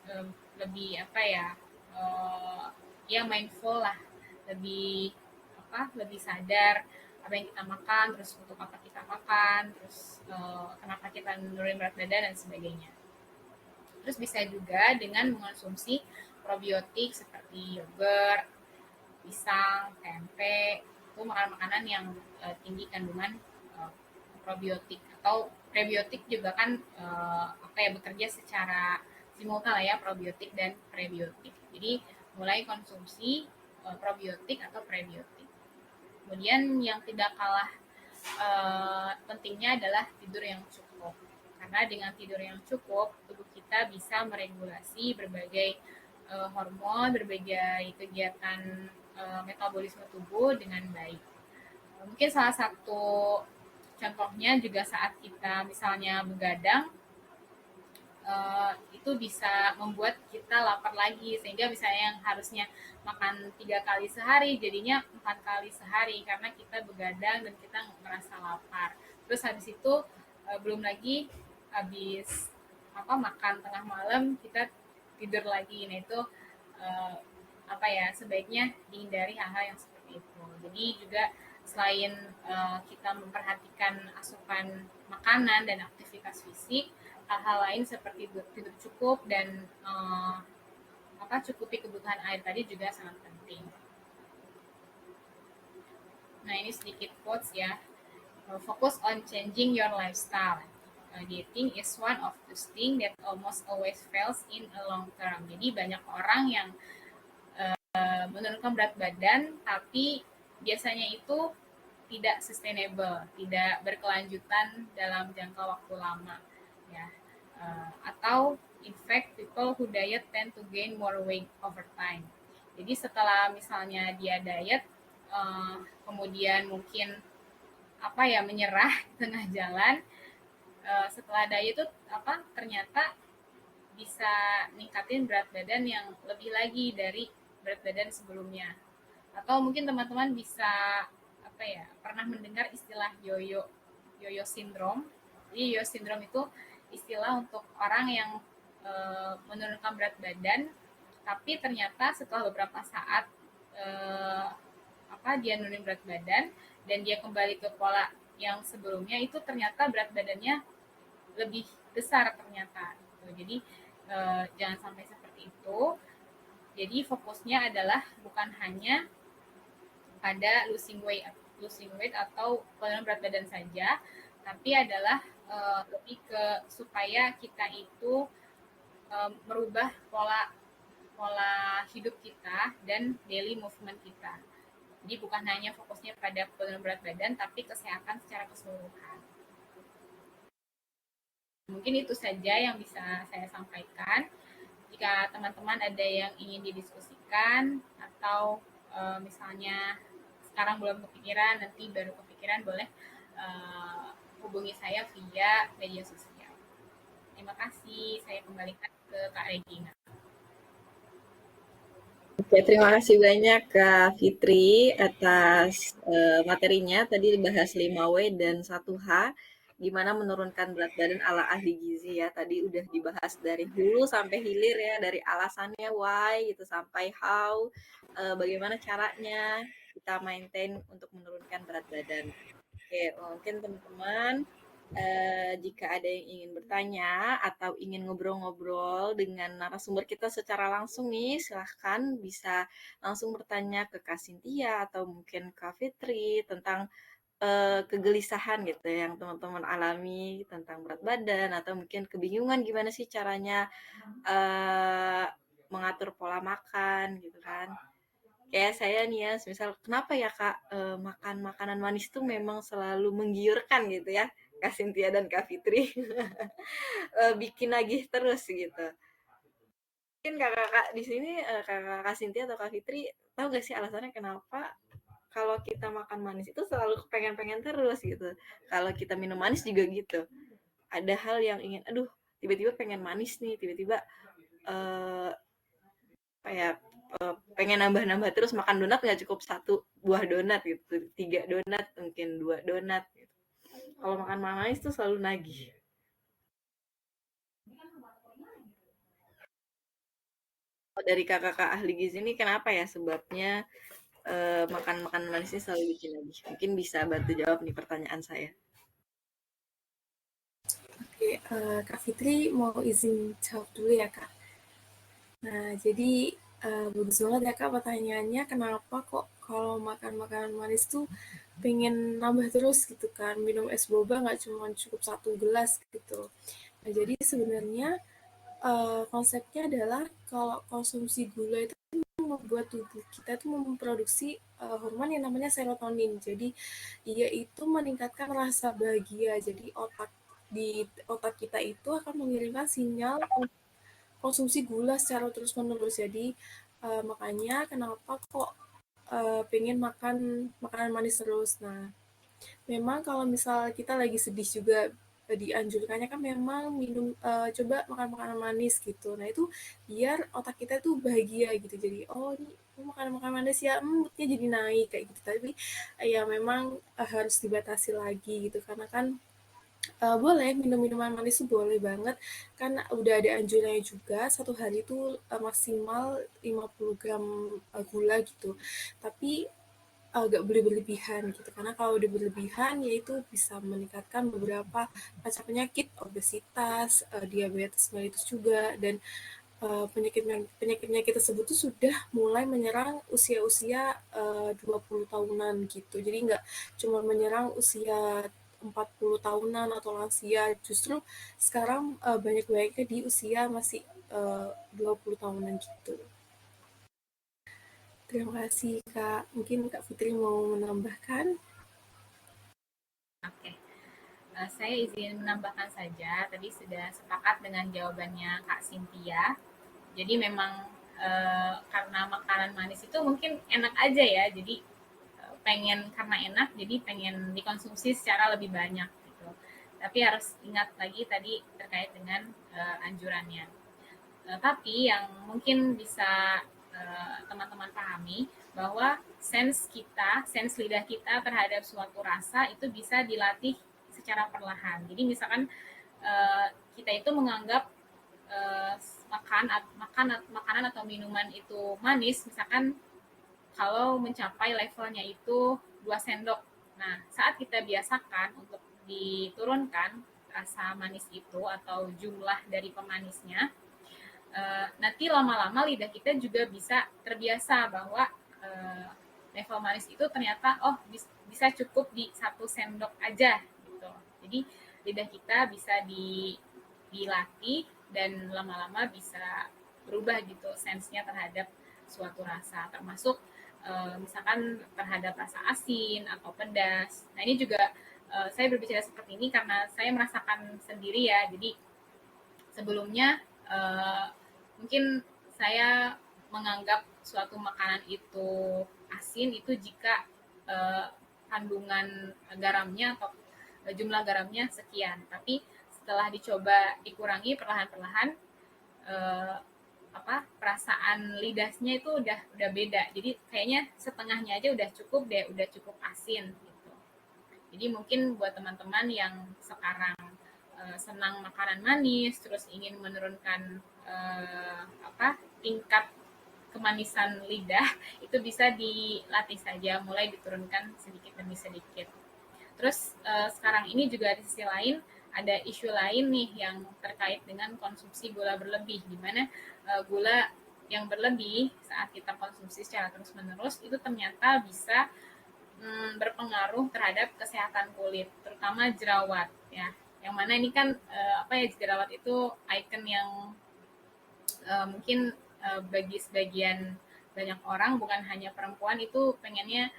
lebih mindful lah, lebih sadar apa yang kita makan, terus untuk apa kita makan, terus kenapa kita menurunkan berat badan dan sebagainya. Terus bisa juga dengan mengonsumsi probiotik seperti yogurt, pisang, tempe, itu makanan-makanan yang tinggi kandungan probiotik, atau prebiotik juga kan bekerja secara simultan lah ya, probiotik dan prebiotik. Jadi mulai konsumsi probiotik atau prebiotik. Kemudian yang tidak kalah pentingnya adalah tidur yang cukup. Karena dengan tidur yang cukup, tubuh kita bisa meregulasi berbagai hormon, berbagai kegiatan metabolisme tubuh dengan baik. Mungkin salah satu contohnya juga saat kita misalnya begadang, itu bisa membuat kita lapar lagi, sehingga misalnya yang harusnya makan 3 kali sehari jadinya 4 kali sehari karena kita begadang dan kita merasa lapar. Terus habis itu belum lagi habis makan tengah malam kita tidur lagi. Nah itu sebaiknya dihindari hal-hal yang seperti itu. Jadi juga selain kita memperhatikan asupan makanan dan aktivitas fisik, hal-hal lain seperti tidur cukup dan cukupi kebutuhan air tadi juga sangat penting. Nah, ini sedikit quotes ya. Focus on changing your lifestyle. Dieting is one of those things that almost always fails in a long term. Jadi banyak orang yang menurunkan berat badan, tapi biasanya itu tidak sustainable, tidak berkelanjutan dalam jangka waktu lama, ya. Atau in fact, people who diet tend to gain more weight over time. Jadi setelah misalnya dia diet, kemudian mungkin menyerah di tengah jalan, setelah diet itu ternyata bisa ningkatin berat badan yang lebih lagi dari berat badan sebelumnya. Atau mungkin teman-teman bisa pernah mendengar istilah yoyo syndrome. Jadi yoyo syndrome itu istilah untuk orang yang menurunkan berat badan Tapi ternyata setelah beberapa saat dia nurunin berat badan dan dia kembali ke pola yang sebelumnya, itu ternyata berat badannya lebih besar ternyata. Gitu. Jadi jangan sampai seperti itu. Jadi fokusnya adalah bukan hanya pada losing weight atau penurunan berat badan saja, tapi adalah lebih ke supaya kita itu merubah pola hidup kita dan daily movement kita. Jadi bukan hanya fokusnya pada penurunan berat badan, tapi kesehatan secara keseluruhan. Mungkin itu saja yang bisa saya sampaikan. Jika teman-teman ada yang ingin didiskusikan atau misalnya sekarang belum kepikiran, nanti baru kepikiran, boleh hubungi saya via media sosial. Terima kasih. Saya kembalikan ke Kak Regina. Oke, terima kasih banyak Kak Fitri atas materinya. Tadi bahas 5W dan 1H, gimana menurunkan berat badan ala ahli gizi ya. Tadi udah dibahas dari hulu sampai hilir ya, dari alasannya why gitu sampai how, bagaimana caranya kita maintain untuk menurunkan berat badan. Oke, mungkin teman-teman jika ada yang ingin bertanya atau ingin ngobrol-ngobrol dengan narasumber kita secara langsung nih, silahkan bisa langsung bertanya ke Kak Cynthia atau mungkin Kak Fitri tentang kegelisahan gitu yang teman-teman alami tentang berat badan atau mungkin kebingungan gimana sih caranya mengatur pola makan gitu kan. Kayak saya nih ya, misal kenapa ya Kak makan makanan manis tuh memang selalu menggiurkan gitu ya, Kak Cynthia dan Kak Fitri. Bikin nagih terus gitu. Mungkin kakak-kakak di sini, kakak Cynthia atau Kak Fitri, tahu gak sih alasannya kenapa kalau kita makan manis itu selalu pengen-pengen terus gitu. Kalau kita minum manis juga gitu. Ada hal yang ingin, aduh, tiba-tiba pengen manis nih, tiba-tiba eh kayak pengen nambah-nambah terus makan donat nggak cukup satu buah donat gitu, 3 donat mungkin 2 donat gitu. Kalau makan manis tuh selalu nagih. Dari kakak-kakak ahli gizi ini kenapa ya sebabnya makan makan manis ini selalu bikin nagih? Mungkin bisa bantu jawab nih pertanyaan saya. Oke, Kak Fitri mau izin jawab dulu ya, Kak. Nah, jadi bagus banget ya, Kak, pertanyaannya. Kenapa kok kalau makan makanan manis tuh pengen nambah terus gitu kan? Minum es boba nggak cuma cukup 1 gelas gitu. Nah, jadi sebenarnya konsepnya adalah kalau konsumsi gula itu membuat tubuh kita tuh memproduksi hormon yang namanya serotonin. Jadi dia itu meningkatkan rasa bahagia. Jadi otak kita itu akan mengirimkan sinyal konsumsi gula secara terus-menerus. Jadi makanya kenapa kok pengen makan makanan manis terus. Nah, memang kalau misal kita lagi sedih juga dianjurkannya kan memang coba makan makanan manis gitu. Nah, itu biar otak kita tuh bahagia gitu. Jadi, oh ini makan makanan manis ya, moodnya jadi naik kayak gitu. Tapi ya memang harus dibatasi lagi gitu karena kan boleh minum minuman manis tuh boleh banget, kan udah ada anjurannya juga 1 hari itu maksimal 50 gram gula gitu. Tapi agak boleh berlebihan gitu karena kalau udah berlebihan ya itu bisa meningkatkan beberapa macam penyakit obesitas, diabetes mellitus juga dan penyakit-penyakit tersebut tuh sudah mulai menyerang usia-usia 20 tahunan gitu. Jadi nggak cuma menyerang usia 40 tahunan atau lansia, justru sekarang banyak-banyaknya di usia masih 20 tahunan gitu. Terima kasih Kak. Mungkin Kak Fitri mau menambahkan? Oke. Saya izin menambahkan saja, tadi sudah sepakat dengan jawabannya Kak Cynthia. Jadi memang karena makanan manis itu mungkin enak aja ya, jadi pengen karena enak, jadi pengen dikonsumsi secara lebih banyak gitu. Tapi harus ingat lagi tadi terkait dengan anjurannya. Tapi yang mungkin bisa teman-teman pahami bahwa sense lidah kita terhadap suatu rasa itu bisa dilatih secara perlahan. Jadi misalkan kita itu menganggap makanan atau minuman itu manis, misalkan kalau mencapai levelnya itu 2 sendok. Nah, saat kita biasakan untuk diturunkan rasa manis itu atau jumlah dari pemanisnya, nanti lama-lama lidah kita juga bisa terbiasa bahwa level manis itu ternyata bisa cukup di 1 sendok aja gitu. Jadi lidah kita bisa dilatih dan lama-lama bisa berubah gitu sensenya terhadap suatu rasa, termasuk misalkan terhadap rasa asin atau pedas. Nah ini juga saya berbicara seperti ini karena saya merasakan sendiri ya. Jadi sebelumnya mungkin saya menganggap suatu makanan itu asin itu jika kandungan garamnya atau jumlah garamnya sekian. Tapi setelah dicoba dikurangi perlahan-perlahan, eh, perasaan lidahnya itu udah beda. Jadi kayaknya setengahnya aja udah cukup deh, udah cukup asin gitu. Jadi mungkin buat teman-teman yang sekarang senang makanan manis, terus ingin menurunkan tingkat kemanisan lidah, itu bisa dilatih saja, mulai diturunkan sedikit demi sedikit. Terus sekarang ini juga di sisi lain ada isu lain nih yang terkait dengan konsumsi gula berlebih, di mana gula yang berlebih saat kita konsumsi secara terus-menerus itu ternyata bisa berpengaruh terhadap kesehatan kulit, terutama jerawat ya. Yang mana ini kan jerawat itu ikon yang mungkin bagi sebagian banyak orang, bukan hanya perempuan, itu pengennya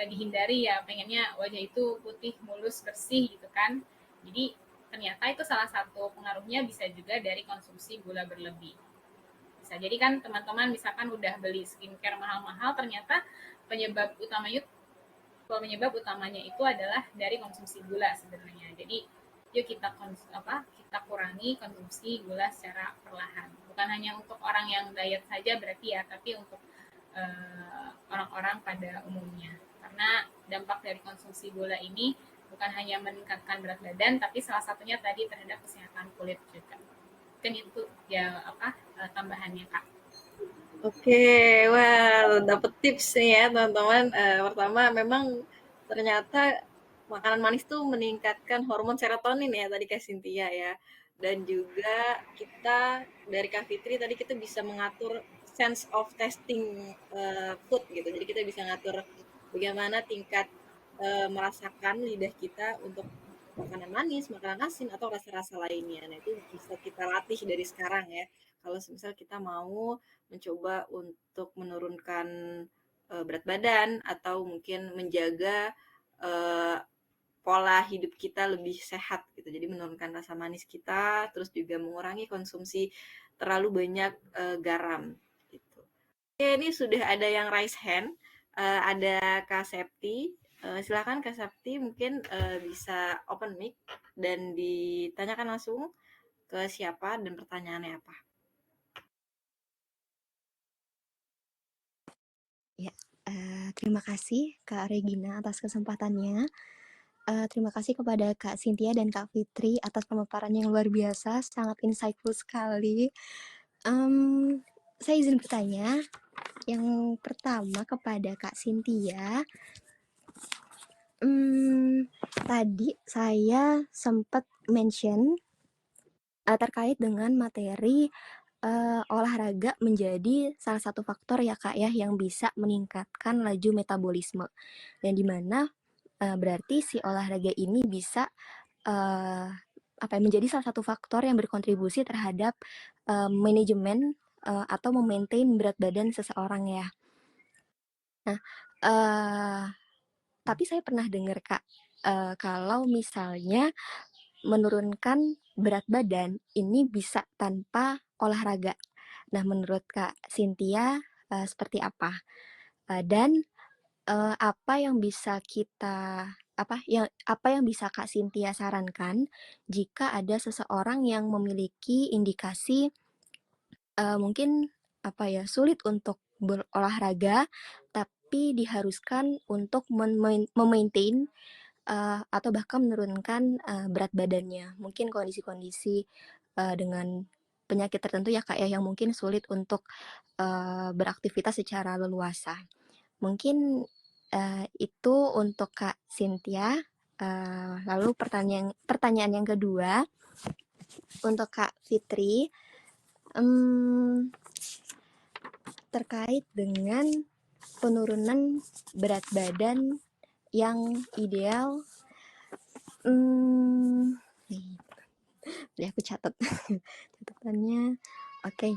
dihindari ya, pengennya wajah itu putih, mulus, bersih gitu kan. Jadi ternyata itu salah satu pengaruhnya bisa juga dari konsumsi gula berlebih. Bisa jadi kan teman-teman misalkan udah beli skincare mahal-mahal, ternyata penyebab utamanya itu adalah dari konsumsi gula sebenarnya. Jadi yuk kita kurangi konsumsi gula secara perlahan. Bukan hanya untuk orang yang diet saja berarti ya, tapi untuk orang-orang pada umumnya. Karena dampak dari konsumsi gula ini bukan hanya meningkatkan berat badan, tapi salah satunya tadi terhadap kesehatan kulit juga. Mungkin itu ya tambahannya Kak. Oke, wah dapet tips nih ya teman-teman. Pertama memang ternyata makanan manis tuh meningkatkan hormon serotonin ya tadi Kak Cynthia ya. Dan juga kita dari Kak Fitri tadi kita bisa mengatur sense of tasting food gitu. Jadi kita bisa ngatur bagaimana tingkat merasakan lidah kita untuk makanan manis, makanan asin atau rasa-rasa lainnya. Nah, itu bisa kita latih dari sekarang ya. Kalau misal kita mau mencoba untuk menurunkan berat badan atau mungkin menjaga uh, pola hidup kita lebih sehat gitu. Jadi menurunkan rasa manis kita, terus juga mengurangi konsumsi terlalu banyak garam gitu. Oke, ini sudah ada yang raise hand. Ada Kak Septi. Silakan Kak Septi mungkin bisa open mic dan ditanyakan langsung ke siapa dan pertanyaannya apa. Ya, terima kasih Kak Regina atas kesempatannya. Terima kasih kepada Kak Cynthia dan Kak Fitri atas pemaparannya yang luar biasa, sangat insightful sekali. Saya izin bertanya, yang pertama kepada Kak Cynthia. Tadi saya sempat mention terkait dengan materi olahraga menjadi salah satu faktor ya Kak ya yang bisa meningkatkan laju metabolisme, dan dimana berarti si olahraga ini bisa menjadi salah satu faktor yang berkontribusi terhadap manajemen atau memaintain berat badan seseorang ya. Nah, tapi saya pernah dengar Kak, kalau misalnya menurunkan berat badan ini bisa tanpa olahraga. Nah, menurut Kak Cynthia seperti apa? Dan apa yang bisa Kak Cynthia sarankan jika ada seseorang yang memiliki indikasi mungkin sulit untuk berolahraga tapi diharuskan untuk memaintain atau bahkan menurunkan berat badannya. Mungkin kondisi-kondisi dengan penyakit tertentu ya Kak ya, yang mungkin sulit untuk beraktivitas secara leluasa. Mungkin itu untuk Kak Cynthia. Lalu pertanyaan yang kedua untuk Kak Fitri, terkait dengan penurunan berat badan yang ideal. Aku catat catatannya. Oke.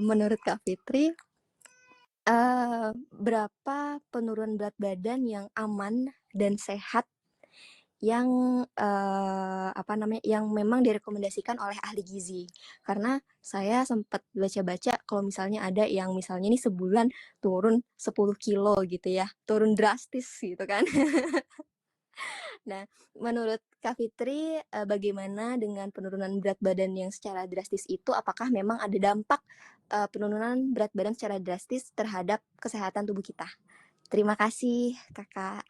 Menurut Kak Fitri, berapa penurunan berat badan yang aman dan sehat yang yang memang direkomendasikan oleh ahli gizi? Karena saya sempat baca-baca kalau misalnya ada yang misalnya ini sebulan turun 10 kilo gitu ya, turun drastis gitu kan. Nah, menurut Kak Fitri, bagaimana dengan penurunan berat badan yang secara drastis itu? Apakah memang ada dampak penurunan berat badan secara drastis terhadap kesehatan tubuh kita? Terima kasih, Kakak.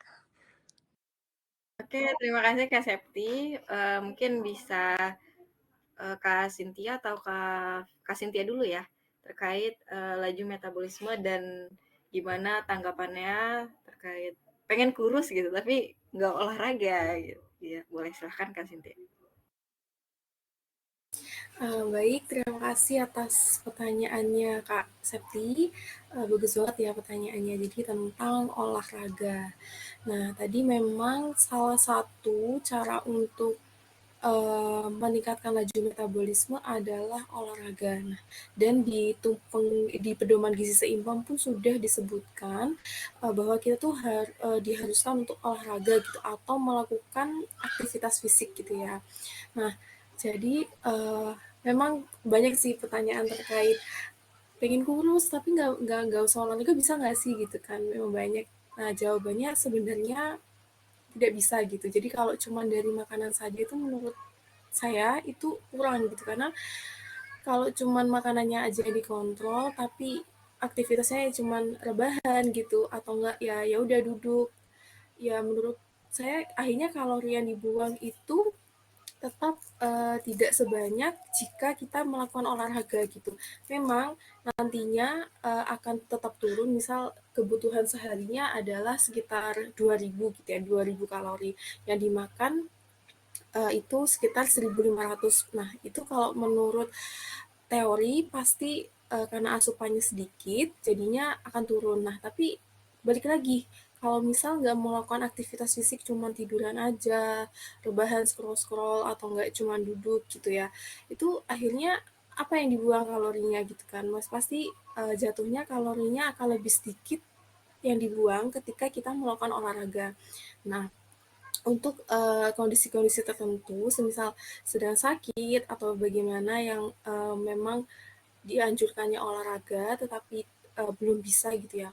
Oke, terima kasih Kak Septi. Mungkin bisa Kak Cynthia atau Kak Cynthia dulu ya, terkait laju metabolisme dan gimana tanggapannya terkait pengen kurus gitu, tapi nggak olahraga gitu. Ya, boleh silahkan Kak Cynthia. Baik, terima kasih atas pertanyaannya Kak Septi. Bagus banget ya pertanyaannya, jadi tentang olahraga. Nah, tadi memang salah satu cara untuk meningkatkan laju metabolisme adalah olahraga. Nah, dan di pedoman gizi seimbang pun sudah disebutkan bahwa kita tuh diharuskan untuk olahraga gitu atau melakukan aktivitas fisik gitu ya. Nah, jadi memang banyak sih pertanyaan terkait pengen kurus tapi nggak usah olahraga bisa nggak sih gitu kan, memang banyak. Nah, jawabannya sebenarnya tidak bisa gitu. Jadi kalau cuma dari makanan saja itu menurut saya itu kurang gitu, karena kalau cuman makanannya aja yang dikontrol tapi aktivitasnya cuman rebahan gitu atau enggak ya udah duduk, ya menurut saya akhirnya kalori yang dibuang itu tetap tidak sebanyak jika kita melakukan olahraga gitu. Memang nantinya akan tetap turun, misal kebutuhan seharinya adalah sekitar 2000 gitu ya, 2000 kalori yang dimakan itu sekitar 1500. Nah, itu kalau menurut teori pasti karena asupannya sedikit, jadinya akan turun. Nah, tapi balik lagi, kalau misal nggak melakukan aktivitas fisik, cuma tiduran aja, rebahan, scroll-scroll, atau nggak cuma duduk gitu ya, itu akhirnya apa yang dibuang kalorinya gitu kan, Mas? Pasti jatuhnya kalorinya akan lebih sedikit yang dibuang ketika kita melakukan olahraga. Nah, untuk kondisi-kondisi tertentu, semisal sedang sakit atau bagaimana yang memang dianjurkannya olahraga tetapi belum bisa gitu ya.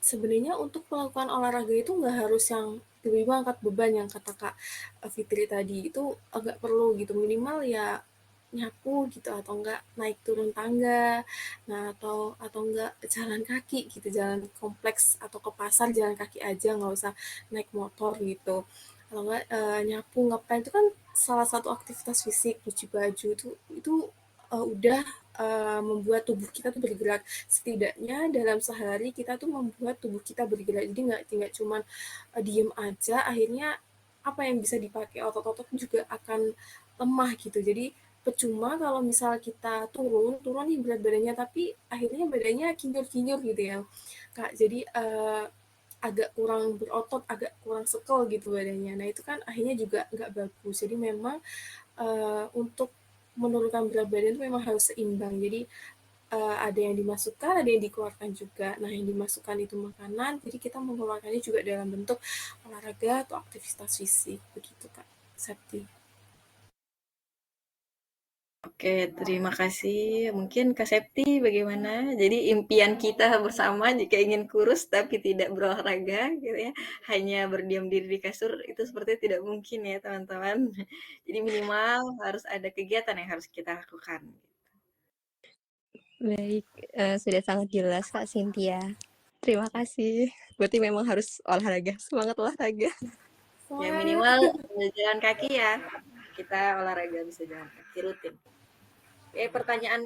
Sebenarnya untuk melakukan olahraga itu nggak harus yang tiba-tiba angkat beban yang kata Kak Fitri tadi, itu agak perlu gitu, minimal ya nyapu gitu atau enggak naik turun tangga, nah atau enggak jalan kaki gitu, jalan kompleks atau ke pasar jalan kaki aja, nggak usah naik motor gitu. Kalau enggak nyapu ngepel itu kan salah satu aktivitas fisik, cuci baju itu udah membuat tubuh kita tuh bergerak. Setidaknya dalam sehari kita tuh membuat tubuh kita bergerak, jadi nggak cuman diem aja, akhirnya apa yang bisa dipakai otot-otot juga akan lemah gitu. Jadi percuma kalau misal kita turun nih berat badannya tapi akhirnya badannya kinyur-kinyur gitu ya Kak, jadi agak kurang berotot, agak kurang sekel gitu badannya. Nah, itu kan akhirnya juga nggak bagus. Jadi memang untuk menurunkan berat badan itu memang harus seimbang. Jadi ada yang dimasukkan, ada yang dikeluarkan juga. Nah, yang dimasukkan itu makanan, jadi kita mengeluarkannya juga dalam bentuk olahraga atau aktivitas fisik, begitu Kak Septi. Oke, terima kasih. Mungkin Kak Septi bagaimana? Jadi impian kita bersama jika ingin kurus tapi tidak berolahraga gitu ya, hanya berdiam diri di kasur itu seperti tidak mungkin ya teman-teman. Jadi minimal harus ada kegiatan yang harus kita lakukan. Baik, sudah sangat jelas Kak Cynthia. Terima kasih. Berarti memang harus olahraga, semangat olahraga. Ya Semangat! minimal jalan kaki ya. Kita olahraga bisa jalan kaki rutin. Oke, pertanyaan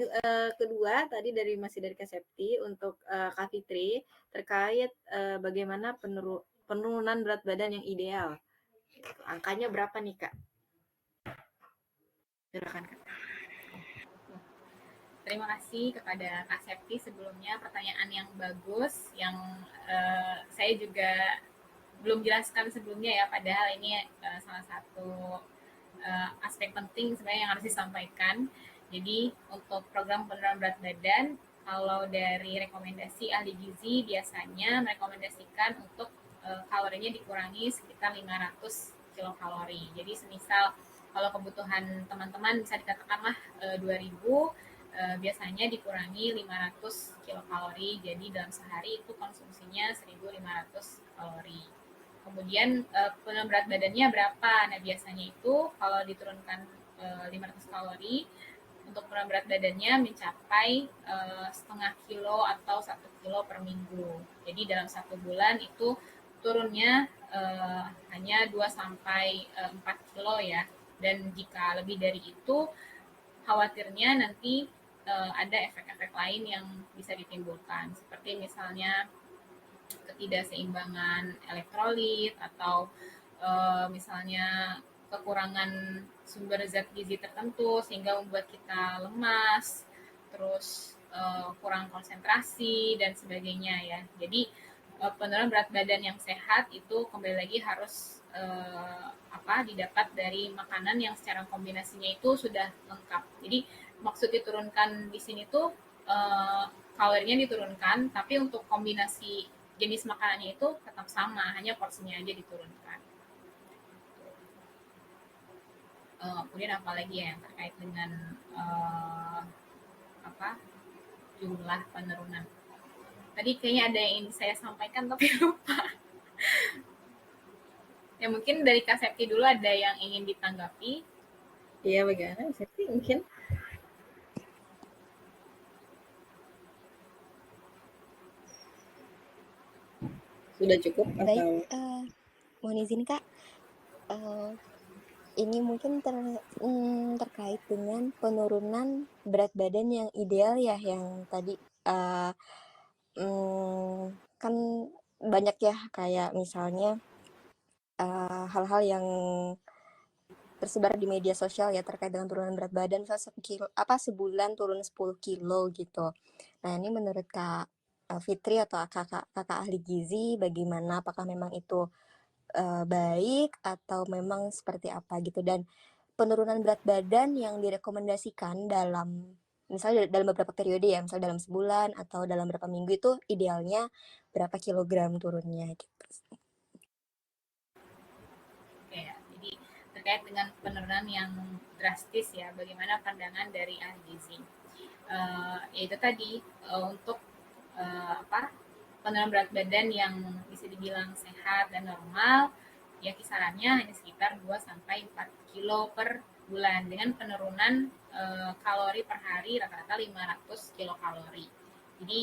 kedua tadi masih dari Kak Septi untuk Kak Fitri terkait bagaimana penurunan berat badan yang ideal. Angkanya berapa nih Kak? Silakan Kak. Terima kasih kepada Kak Septi sebelumnya, pertanyaan yang bagus, yang saya juga belum jelaskan sebelumnya ya, padahal ini salah satu aspek penting sebenarnya yang harus disampaikan. Jadi untuk program penurunan berat badan, kalau dari rekomendasi ahli gizi biasanya merekomendasikan untuk kalorinya dikurangi sekitar 500 kilokalori. Jadi semisal kalau kebutuhan teman-teman bisa dikatakanlah 2000, biasanya dikurangi 500 kilokalori. Jadi dalam sehari itu konsumsinya 1500 kalori. Kemudian penurunan berat badannya berapa? Nah biasanya itu kalau diturunkan 500 kalori, untuk penurunan berat badannya mencapai setengah kilo atau 1 kilo per minggu. Jadi dalam 1 bulan itu turunnya hanya 2 sampai 4 kilo ya. Dan jika lebih dari itu, khawatirnya nanti ada efek-efek lain yang bisa ditimbulkan. Seperti misalnya ketidakseimbangan elektrolit atau misalnya kekurangan sumber zat gizi tertentu sehingga membuat kita lemas, terus kurang konsentrasi dan sebagainya ya. Jadi penurunan berat badan yang sehat itu kembali lagi harus didapat dari makanan yang secara kombinasinya itu sudah lengkap. Jadi maksud diturunkan di sini tuh kalorinya diturunkan, tapi untuk kombinasi jenis makanannya itu tetap sama, hanya porsinya aja diturunkan. Kemudian apalagi ya yang terkait dengan jumlah penurunan. Tadi kayaknya ada yang ingin saya sampaikan tapi lupa. Ya mungkin dari Kak Septi dulu ada yang ingin ditanggapi. Iya, bagaimana Septi mungkin? Sudah cukup Baik, atau? mohon izin Kak. Ini mungkin terkait dengan penurunan berat badan yang ideal ya, yang tadi kan banyak ya kayak misalnya hal-hal yang tersebar di media sosial ya terkait dengan penurunan berat badan, sebulan turun 10 kilo gitu. Nah ini menurut Kak Fitri atau kakak ahli gizi bagaimana, apakah memang itu baik atau memang seperti apa gitu, dan penurunan berat badan yang direkomendasikan misalnya dalam beberapa periode ya, misalnya dalam sebulan atau dalam beberapa minggu itu idealnya berapa kilogram turunnya gitu. Oke, jadi terkait dengan penurunan yang drastis ya, bagaimana pandangan dari ahli gizi? Yaitu tadi untuk penurunan berat badan yang bisa dibilang sehat dan normal, ya kisarannya hanya sekitar 2 sampai 4 kilo per bulan dengan penurunan kalori per hari rata-rata 500 kilokalori. Jadi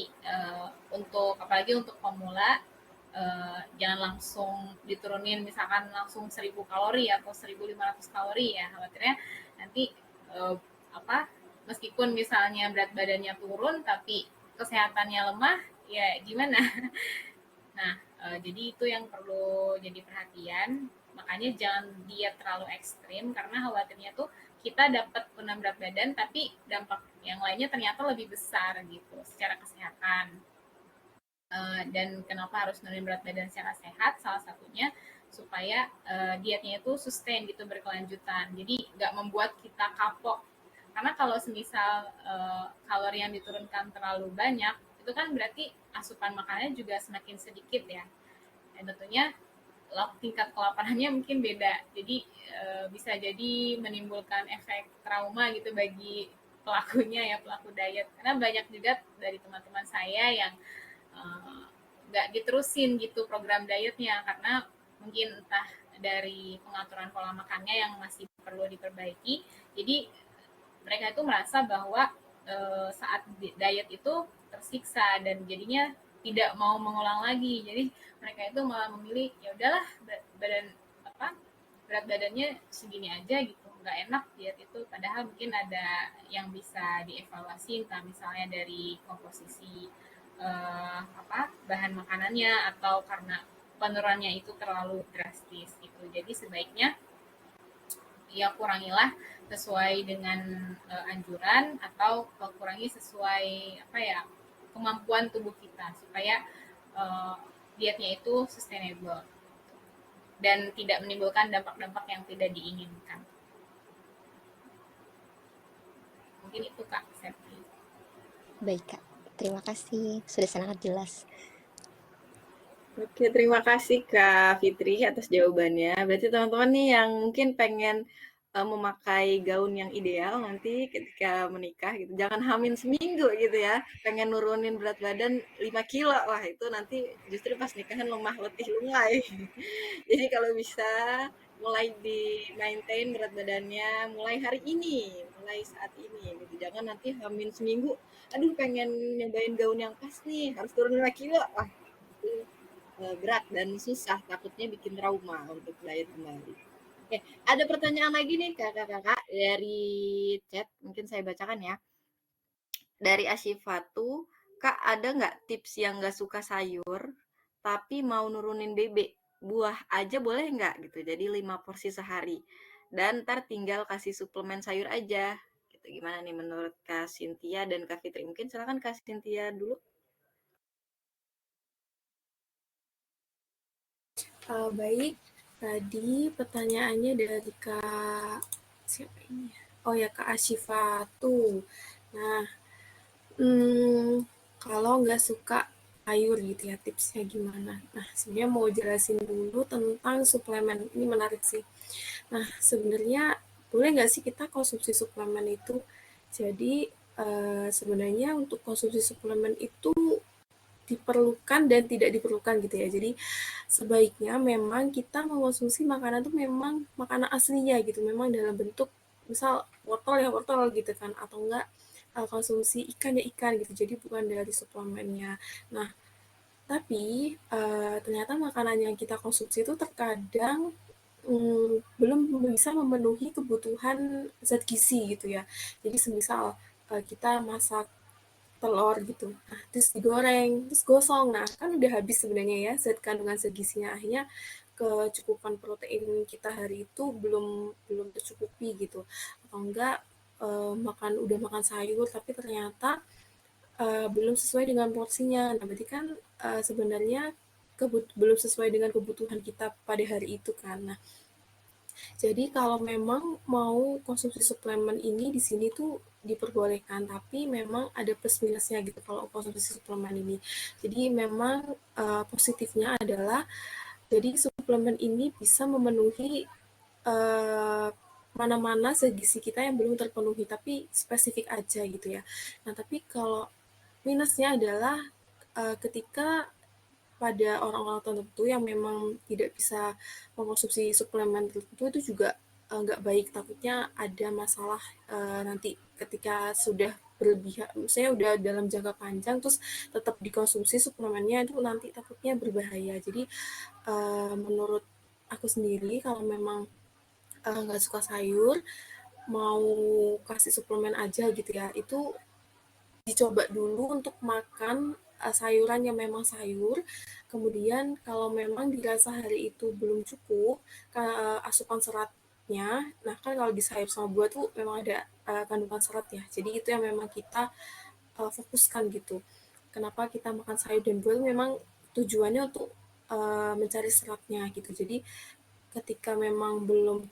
untuk apalagi untuk pemula jangan langsung diturunin misalkan langsung 1000 kalori atau 1500 kalori ya, khawatirnya nanti meskipun misalnya berat badannya turun tapi kesehatannya lemah ya gimana. Nah jadi itu yang perlu jadi perhatian, makanya jangan diet terlalu ekstrim karena khawatirnya tuh kita dapat penurunan berat badan tapi dampak yang lainnya ternyata lebih besar gitu secara kesehatan. Dan kenapa harus nurunin berat badan secara sehat, salah satunya supaya dietnya itu sustain gitu, berkelanjutan, jadi nggak membuat kita kapok. Karena kalau semisal kalori yang diturunkan terlalu banyak itu kan berarti asupan makanannya juga semakin sedikit ya, dan tentunya tingkat kelaparannya mungkin beda, jadi bisa jadi menimbulkan efek trauma gitu bagi pelakunya ya, pelaku diet. Karena banyak juga dari teman-teman saya yang nggak diterusin gitu program dietnya karena mungkin entah dari pengaturan pola makannya yang masih perlu diperbaiki. Jadi mereka itu merasa bahwa saat diet itu tersiksa dan jadinya tidak mau mengulang lagi. Jadi mereka itu malah memilih ya udahlah berat badannya segini aja gitu, nggak enak diet itu, padahal mungkin ada yang bisa dievaluasi, entah misalnya dari komposisi bahan makanannya atau karena penurunannya itu terlalu drastis gitu. Jadi sebaiknya ya kurangilah sesuai dengan anjuran, atau kurangi sesuai kemampuan tubuh kita, supaya dietnya itu sustainable dan tidak menimbulkan dampak-dampak yang tidak diinginkan. Mungkin itu Kak Septi. Baik Kak, terima kasih. Sudah sangat jelas. Oke, terima kasih Kak Fitri atas jawabannya. Berarti teman-teman nih yang mungkin pengen memakai gaun yang ideal nanti ketika menikah gitu. Jangan hamil seminggu gitu ya. Pengen nurunin berat badan 5 kilo. Wah, itu nanti justru pas nikahan lemah letih lunglai. Jadi kalau bisa mulai di maintain berat badannya mulai hari ini, mulai saat ini gitu. Jangan nanti hamil seminggu, aduh pengen nyobain gaun yang pas nih, harus turun 5 kilo. Wah, itu berat dan susah, takutnya bikin trauma untuk diet kembali. Oke, ada pertanyaan lagi nih kakak-kakak dari chat, mungkin saya bacakan ya. Dari Ashifatu, Kak ada nggak tips yang nggak suka sayur, tapi mau nurunin BB? Buah aja boleh nggak gitu, jadi 5 porsi sehari. Dan ntar tinggal kasih suplemen sayur aja. Gitu. Gimana nih menurut Kak Cynthia dan Kak Fitri? Mungkin silakan Kak Cynthia dulu. Baik, tadi pertanyaannya dari Kak siapa ini ya? Oh ya, Kak Ashifa tuh. Nah, kalau nggak suka sayur gitu ya, tipsnya gimana? Nah, sebenarnya mau jelasin dulu tentang suplemen. Ini menarik sih. Nah, sebenarnya boleh nggak sih kita konsumsi suplemen itu? Jadi, sebenarnya untuk konsumsi suplemen itu diperlukan dan tidak diperlukan gitu ya. Jadi sebaiknya memang kita mengonsumsi makanan itu memang makanan aslinya gitu, memang dalam bentuk misal wortel ya wortel gitu kan, atau enggak konsumsi ikan ya ikan gitu. Jadi bukan dari suplemennya. Nah, tapi ternyata makanan yang kita konsumsi itu terkadang belum bisa memenuhi kebutuhan zat gizi gitu ya. Jadi semisal kita masak telur gitu, nah terus digoreng, terus gosong, nah kan udah habis sebenarnya ya zat kandungan zat gizinya, akhirnya kecukupan protein kita hari itu belum belum tercukupi gitu, atau enggak udah makan sayur tapi ternyata belum sesuai dengan porsinya, nah berarti kan sebenarnya belum sesuai dengan kebutuhan kita pada hari itu kan. Nah, jadi kalau memang mau konsumsi suplemen ini di sini tuh diperbolehkan, tapi memang ada plus minusnya gitu kalau konsumsi suplemen ini. Jadi memang positifnya adalah jadi suplemen ini bisa memenuhi uh, mana-mana gizi kita yang belum terpenuhi, tapi spesifik aja gitu ya. Nah, tapi kalau minusnya adalah ketika pada orang-orang tertentu yang memang tidak bisa mengkonsumsi suplemen tertentu itu juga nggak baik, takutnya ada masalah nanti ketika sudah berlebihan, saya udah dalam jangka panjang terus tetap dikonsumsi suplemennya itu nanti takutnya berbahaya. Jadi menurut aku sendiri kalau memang nggak suka sayur mau kasih suplemen aja gitu ya, itu dicoba dulu untuk makan sayuran yang memang sayur. Kemudian kalau memang dirasa hari itu belum cukup asupan seratnya, nah kan kalau di sayur sama buah tuh memang ada kandungan serat ya. Jadi itu yang memang kita fokuskan gitu. Kenapa kita makan sayur dan buah memang tujuannya untuk mencari seratnya gitu. Jadi ketika memang belum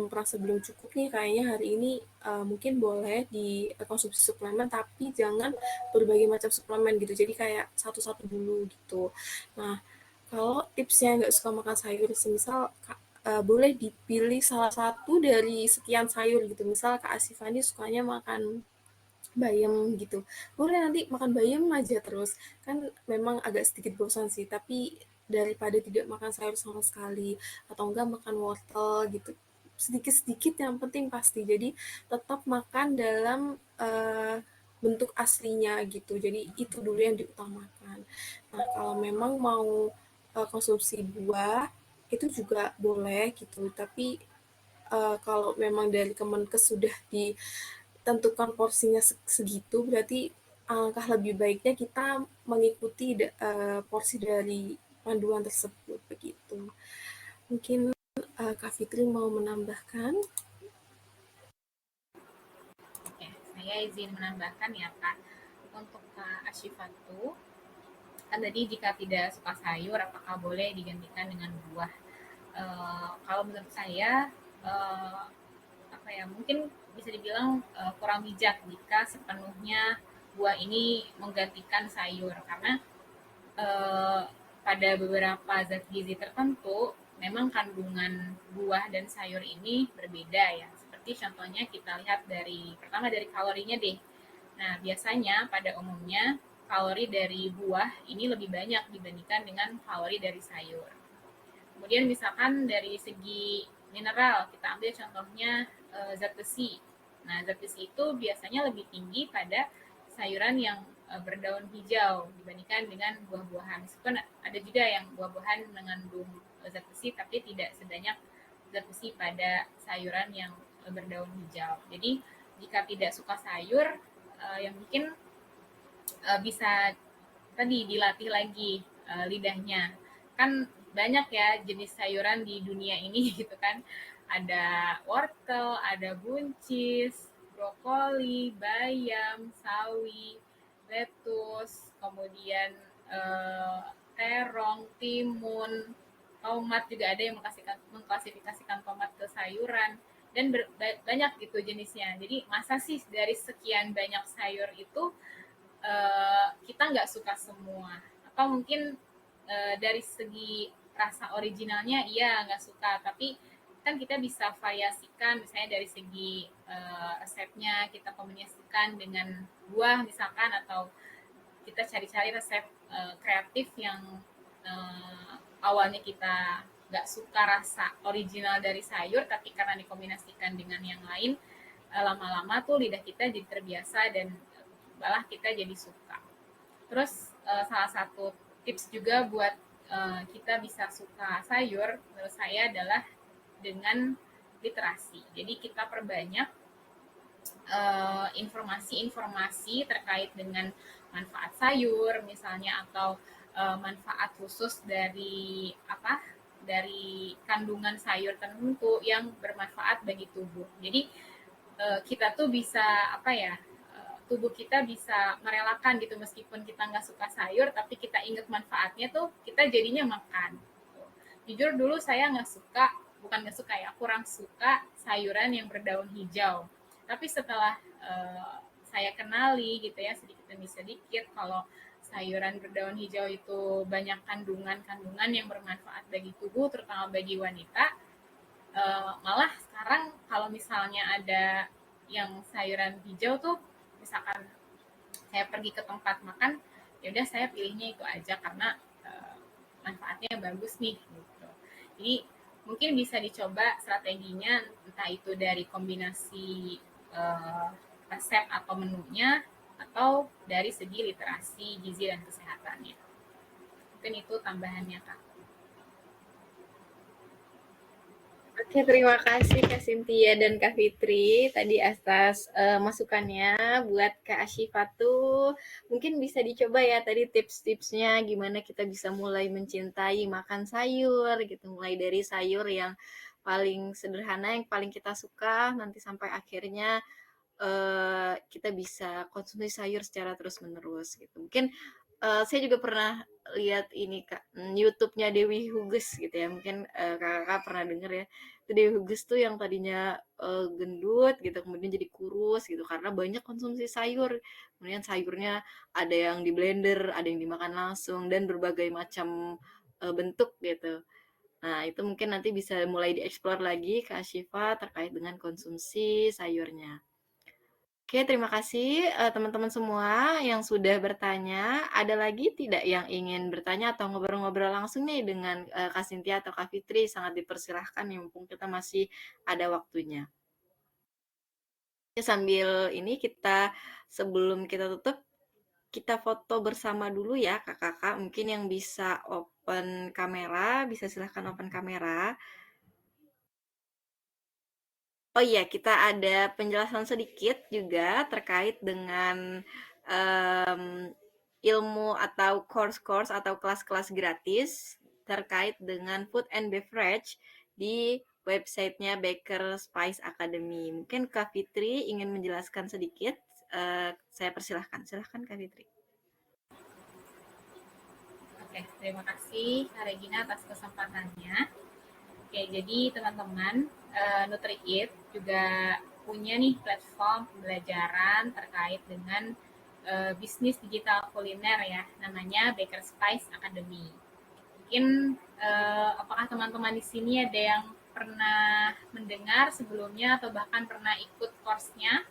merasa belum cukup nih kayaknya hari ini mungkin boleh dikonsumsi suplemen, tapi jangan berbagai macam suplemen gitu, jadi kayak satu-satu dulu gitu. Nah, kalau tipsnya nggak suka makan sayur, semisal boleh dipilih salah satu dari sekian sayur gitu, misal Kak Asifani sukanya makan bayam gitu, boleh nanti makan bayam aja terus, kan memang agak sedikit bosan sih, tapi daripada tidak makan sayur sama sekali atau enggak makan wortel gitu, sedikit-sedikit yang penting pasti, jadi tetap makan dalam bentuk aslinya gitu, jadi itu dulu yang diutamakan. Nah, kalau memang mau konsumsi buah itu juga boleh gitu, tapi kalau memang dari Kemenkes sudah ditentukan porsinya segitu, berarti alangkah lebih baiknya kita mengikuti porsi dari panduan tersebut begitu. Mungkin Kak Fitri mau menambahkan? Oke, saya izin menambahkan ya Kak. Untuk Kak Ashifatu, kan tadi jika tidak suka sayur, apakah boleh digantikan dengan buah? Kalau menurut saya, eh, apa ya, mungkin bisa dibilang kurang bijak jika sepenuhnya buah ini menggantikan sayur, karena eh, pada beberapa zat gizi tertentu memang kandungan buah dan sayur ini berbeda ya. Seperti contohnya kita lihat dari pertama dari kalorinya deh. Nah, biasanya pada umumnya kalori dari buah ini lebih banyak dibandingkan dengan kalori dari sayur. Kemudian misalkan dari segi mineral, kita ambil contohnya zat besi. Nah, zat besi itu biasanya lebih tinggi pada sayuran yang berdaun hijau dibandingkan dengan buah-buahan. Meskipun ada juga yang buah-buahan mengandung zat besi, tapi tidak sebanyak zat besi pada sayuran yang berdaun hijau. Jadi, jika tidak suka sayur, yang mungkin bisa tadi dilatih lagi lidahnya. Kan banyak ya jenis sayuran di dunia ini gitu kan. Ada wortel, ada buncis, brokoli, bayam, sawi, lettuce, kemudian terong, timun, tomat juga ada yang mengklasifikasikan tomat ke sayuran dan banyak gitu jenisnya. Jadi masa sih dari sekian banyak sayur itu kita nggak suka semua, atau mungkin dari segi rasa originalnya iya nggak suka, tapi kan kita bisa variasikan, misalnya dari segi resepnya kita kombinasikan dengan buah misalkan, atau kita cari-cari resep kreatif yang awalnya kita nggak suka rasa original dari sayur, tapi karena dikombinasikan dengan yang lain, lama-lama tuh lidah kita jadi terbiasa dan malah kita jadi suka. Terus salah satu tips juga buat kita bisa suka sayur menurut saya adalah dengan literasi. Jadi kita perbanyak informasi-informasi terkait dengan manfaat sayur misalnya, atau manfaat khusus dari kandungan sayur tertentu yang bermanfaat bagi tubuh. Jadi kita tuh bisa tubuh kita bisa merelakan gitu, meskipun kita nggak suka sayur tapi kita ingat manfaatnya tuh kita jadinya makan. Jujur dulu saya nggak suka, bukan nggak suka ya, kurang suka sayuran yang berdaun hijau. Tapi setelah saya kenali gitu ya sedikit demi sedikit kalau sayuran berdaun hijau itu banyak kandungan-kandungan yang bermanfaat bagi tubuh, terutama bagi wanita. Malah sekarang kalau misalnya ada yang sayuran hijau tuh, misalkan saya pergi ke tempat makan, ya udah saya pilihnya itu aja karena manfaatnya bagus nih gitu. Jadi mungkin bisa dicoba strateginya, entah itu dari kombinasi resep atau menunya, atau dari segi literasi gizi dan kesehatannya. Mungkin itu tambahannya Kak. Oke, terima kasih Kak Cynthia dan Kak Fitri tadi atas masukannya buat Kak Ashifatu. Mungkin bisa dicoba ya tadi tips-tipsnya gimana kita bisa mulai mencintai makan sayur gitu. Mulai dari sayur yang paling sederhana, yang paling kita suka, nanti sampai akhirnya kita bisa konsumsi sayur secara terus-menerus gitu. Mungkin saya juga pernah lihat ini Kak, YouTube-nya Dewi Huges gitu ya. Mungkin Kakak pernah denger ya. Itu Dewi Huges tuh yang tadinya gendut gitu, kemudian jadi kurus gitu karena banyak konsumsi sayur. Kemudian sayurnya ada yang di blender, ada yang dimakan langsung dan berbagai macam bentuk gitu. Nah, itu mungkin nanti bisa mulai dieksplor lagi Kak Syifa terkait dengan konsumsi sayurnya. Oke, terima kasih teman-teman semua yang sudah bertanya. Ada lagi tidak yang ingin bertanya atau ngobrol-ngobrol langsung nih dengan Kak Cynthia atau Kak Fitri? Sangat dipersilahkan nih, mumpung kita masih ada waktunya. Ya, sambil ini sebelum kita tutup, kita foto bersama dulu ya kakak-kakak. Mungkin yang bisa open kamera, bisa silahkan open kamera. Oh iya, kita ada penjelasan sedikit juga terkait dengan ilmu atau course-course atau kelas-kelas gratis terkait dengan food and beverage di websitenya Baker Spice Academy. Mungkin Kak Fitri ingin menjelaskan sedikit. Saya persilahkan. Silahkan Kak Fitri. Oke, terima kasih Kak Regina atas kesempatannya. Oke, jadi teman-teman, NutriEat juga punya nih platform pembelajaran terkait dengan bisnis digital kuliner ya, namanya Baker Spice Academy. Mungkin apakah teman-teman di sini ada yang pernah mendengar sebelumnya atau bahkan pernah ikut course-nya?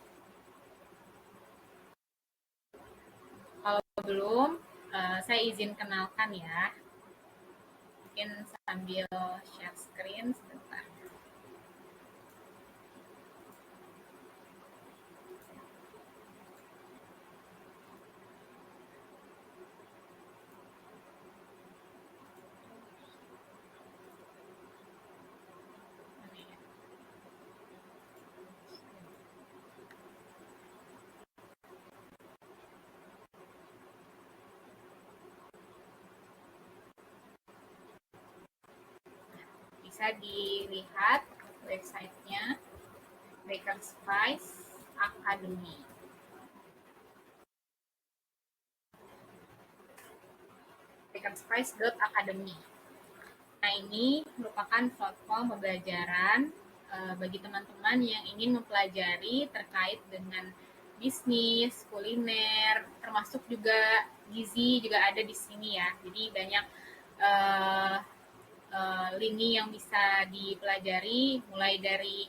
Kalau belum, saya izin kenalkan ya. Mungkin sambil share screen sebentar. Bisa dilihat websitenya Baker Spice Academy. bakerspice.academy. Nah, ini merupakan platform pembelajaran bagi teman-teman yang ingin mempelajari terkait dengan bisnis, kuliner, termasuk juga gizi juga ada di sini ya. Jadi banyak lini yang bisa dipelajari, mulai dari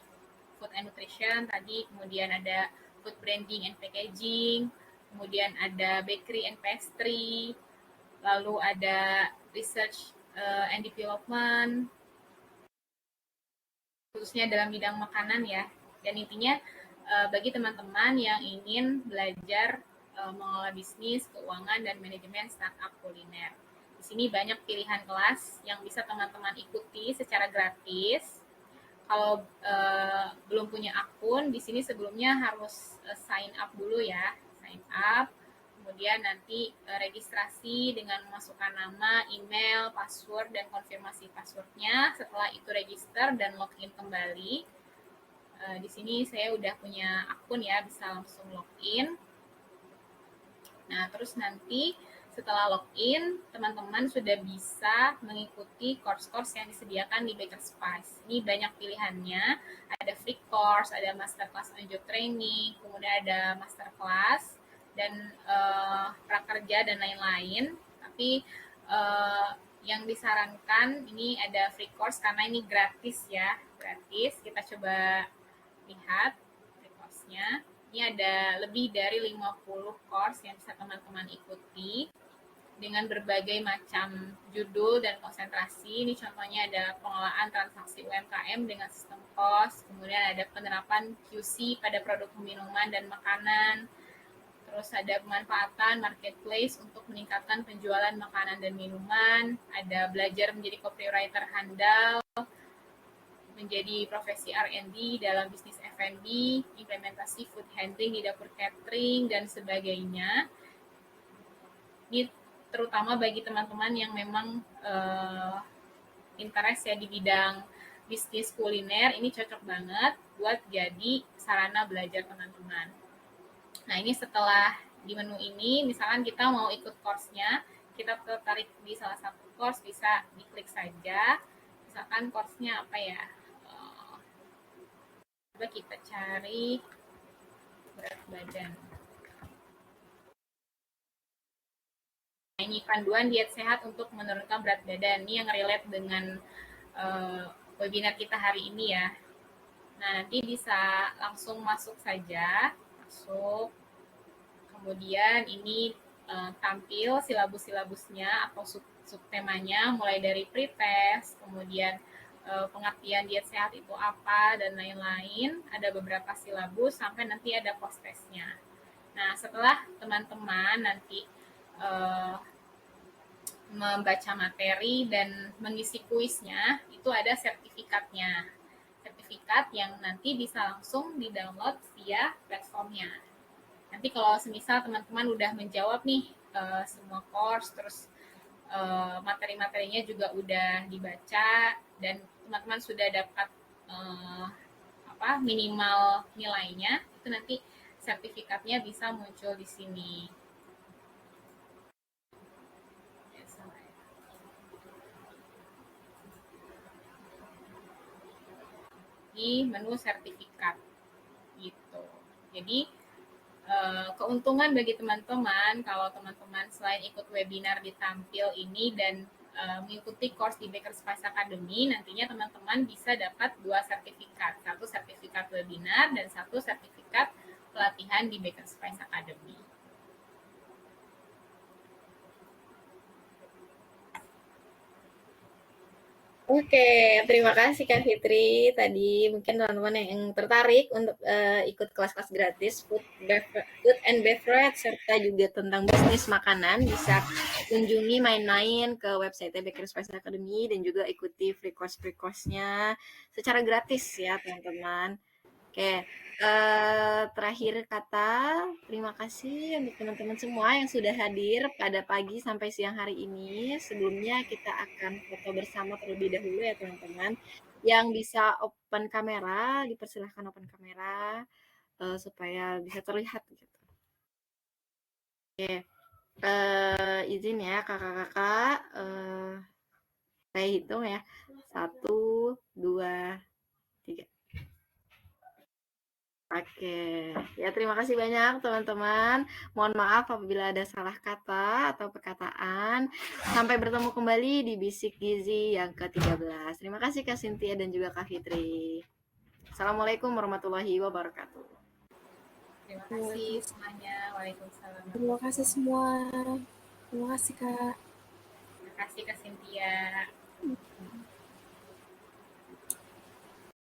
food and nutrition tadi, kemudian ada food branding and packaging, kemudian ada bakery and pastry, lalu ada research and development, khususnya dalam bidang makanan ya. Dan intinya bagi teman-teman yang ingin belajar mengelola bisnis, keuangan, dan manajemen startup kuliner. Di sini banyak pilihan kelas yang bisa teman-teman ikuti secara gratis. Kalau belum punya akun, di sini sebelumnya harus sign up dulu ya, sign up. Kemudian nanti registrasi dengan memasukkan nama, email, password, dan konfirmasi passwordnya. Setelah itu register dan login kembali. Di sini saya udah punya akun ya, bisa langsung login. Nah, terus nanti setelah login, teman-teman sudah bisa mengikuti course-course yang disediakan di Baker Spice. Ini banyak pilihannya, ada free course, ada masterclass on job training, kemudian ada masterclass, dan prakerja, dan lain-lain. Tapi yang disarankan ini ada free course karena ini gratis ya, gratis. Kita coba lihat free course-nya. Ini ada lebih dari 50 course yang bisa teman-teman ikuti dengan berbagai macam judul dan konsentrasi. Ini contohnya ada pengelolaan transaksi UMKM dengan sistem POS, kemudian ada penerapan QC pada produk minuman dan makanan, terus ada pemanfaatan marketplace untuk meningkatkan penjualan makanan dan minuman, ada belajar menjadi copywriter handal, menjadi profesi R&D dalam bisnis F&B, implementasi food handling di dapur catering, dan sebagainya. Ini terutama bagi teman-teman yang memang interest ya di bidang bisnis kuliner, ini cocok banget buat jadi sarana belajar teman-teman. Nah, ini setelah di menu ini, misalkan kita mau ikut course-nya, kita tertarik di salah satu course, bisa diklik saja. Misalkan course-nya apa ya? Coba kita cari berat badan. Nah, ini panduan diet sehat untuk menurunkan berat badan. Ini yang relate dengan webinar kita hari ini ya. Nah, nanti bisa langsung masuk saja. Masuk. Kemudian ini tampil silabus-silabusnya atau subtemanya, mulai dari pretest, kemudian pengertian diet sehat itu apa, dan lain-lain. Ada beberapa silabus sampai nanti ada post-testnya. Nah, setelah teman-teman nanti membaca materi dan mengisi kuisnya, itu ada sertifikatnya. sertifikat yang nanti bisa langsung di-download via platformnya. Nanti kalau semisal teman-teman udah menjawab nih semua course, terus materi-materinya juga udah dibaca, dan teman-teman sudah dapat minimal nilainya, itu nanti sertifikatnya bisa muncul di sini. Di menu sertifikat gitu. Jadi keuntungan bagi teman-teman kalau teman-teman selain ikut webinar di Tampil ini dan mengikuti course di Baker Spice Academy, nantinya teman-teman bisa dapat 2 sertifikat, satu sertifikat webinar dan satu sertifikat pelatihan di Baker Spice Academy. Oke, terima kasih Kak Fitri. Tadi mungkin teman-teman yang tertarik untuk ikut kelas-kelas gratis food and beverage serta juga tentang bisnis makanan bisa kunjungi main-main ke website Baker Spice Academy dan juga ikuti free course-nya secara gratis ya teman-teman. Oke, terakhir kata, terima kasih untuk teman-teman semua yang sudah hadir pada pagi sampai siang hari ini. Sebelumnya kita akan foto bersama terlebih dahulu ya teman-teman. Yang bisa open kamera, dipersilahkan open kamera supaya bisa terlihat gitu. Oke, izin ya kakak-kakak, saya hitung ya. 1, 2, 3. Oke, ya terima kasih banyak teman-teman. Mohon maaf apabila ada salah kata atau perkataan. Sampai bertemu kembali di Bisik Gizi yang ke-13. Terima kasih Kak Cynthia dan juga Kak Fitri. Assalamualaikum warahmatullahi wabarakatuh. Terima kasih semuanya. Waalaikumsalam. Terima kasih semua. Terima kasih Kak. Terima kasih Kak Cynthia.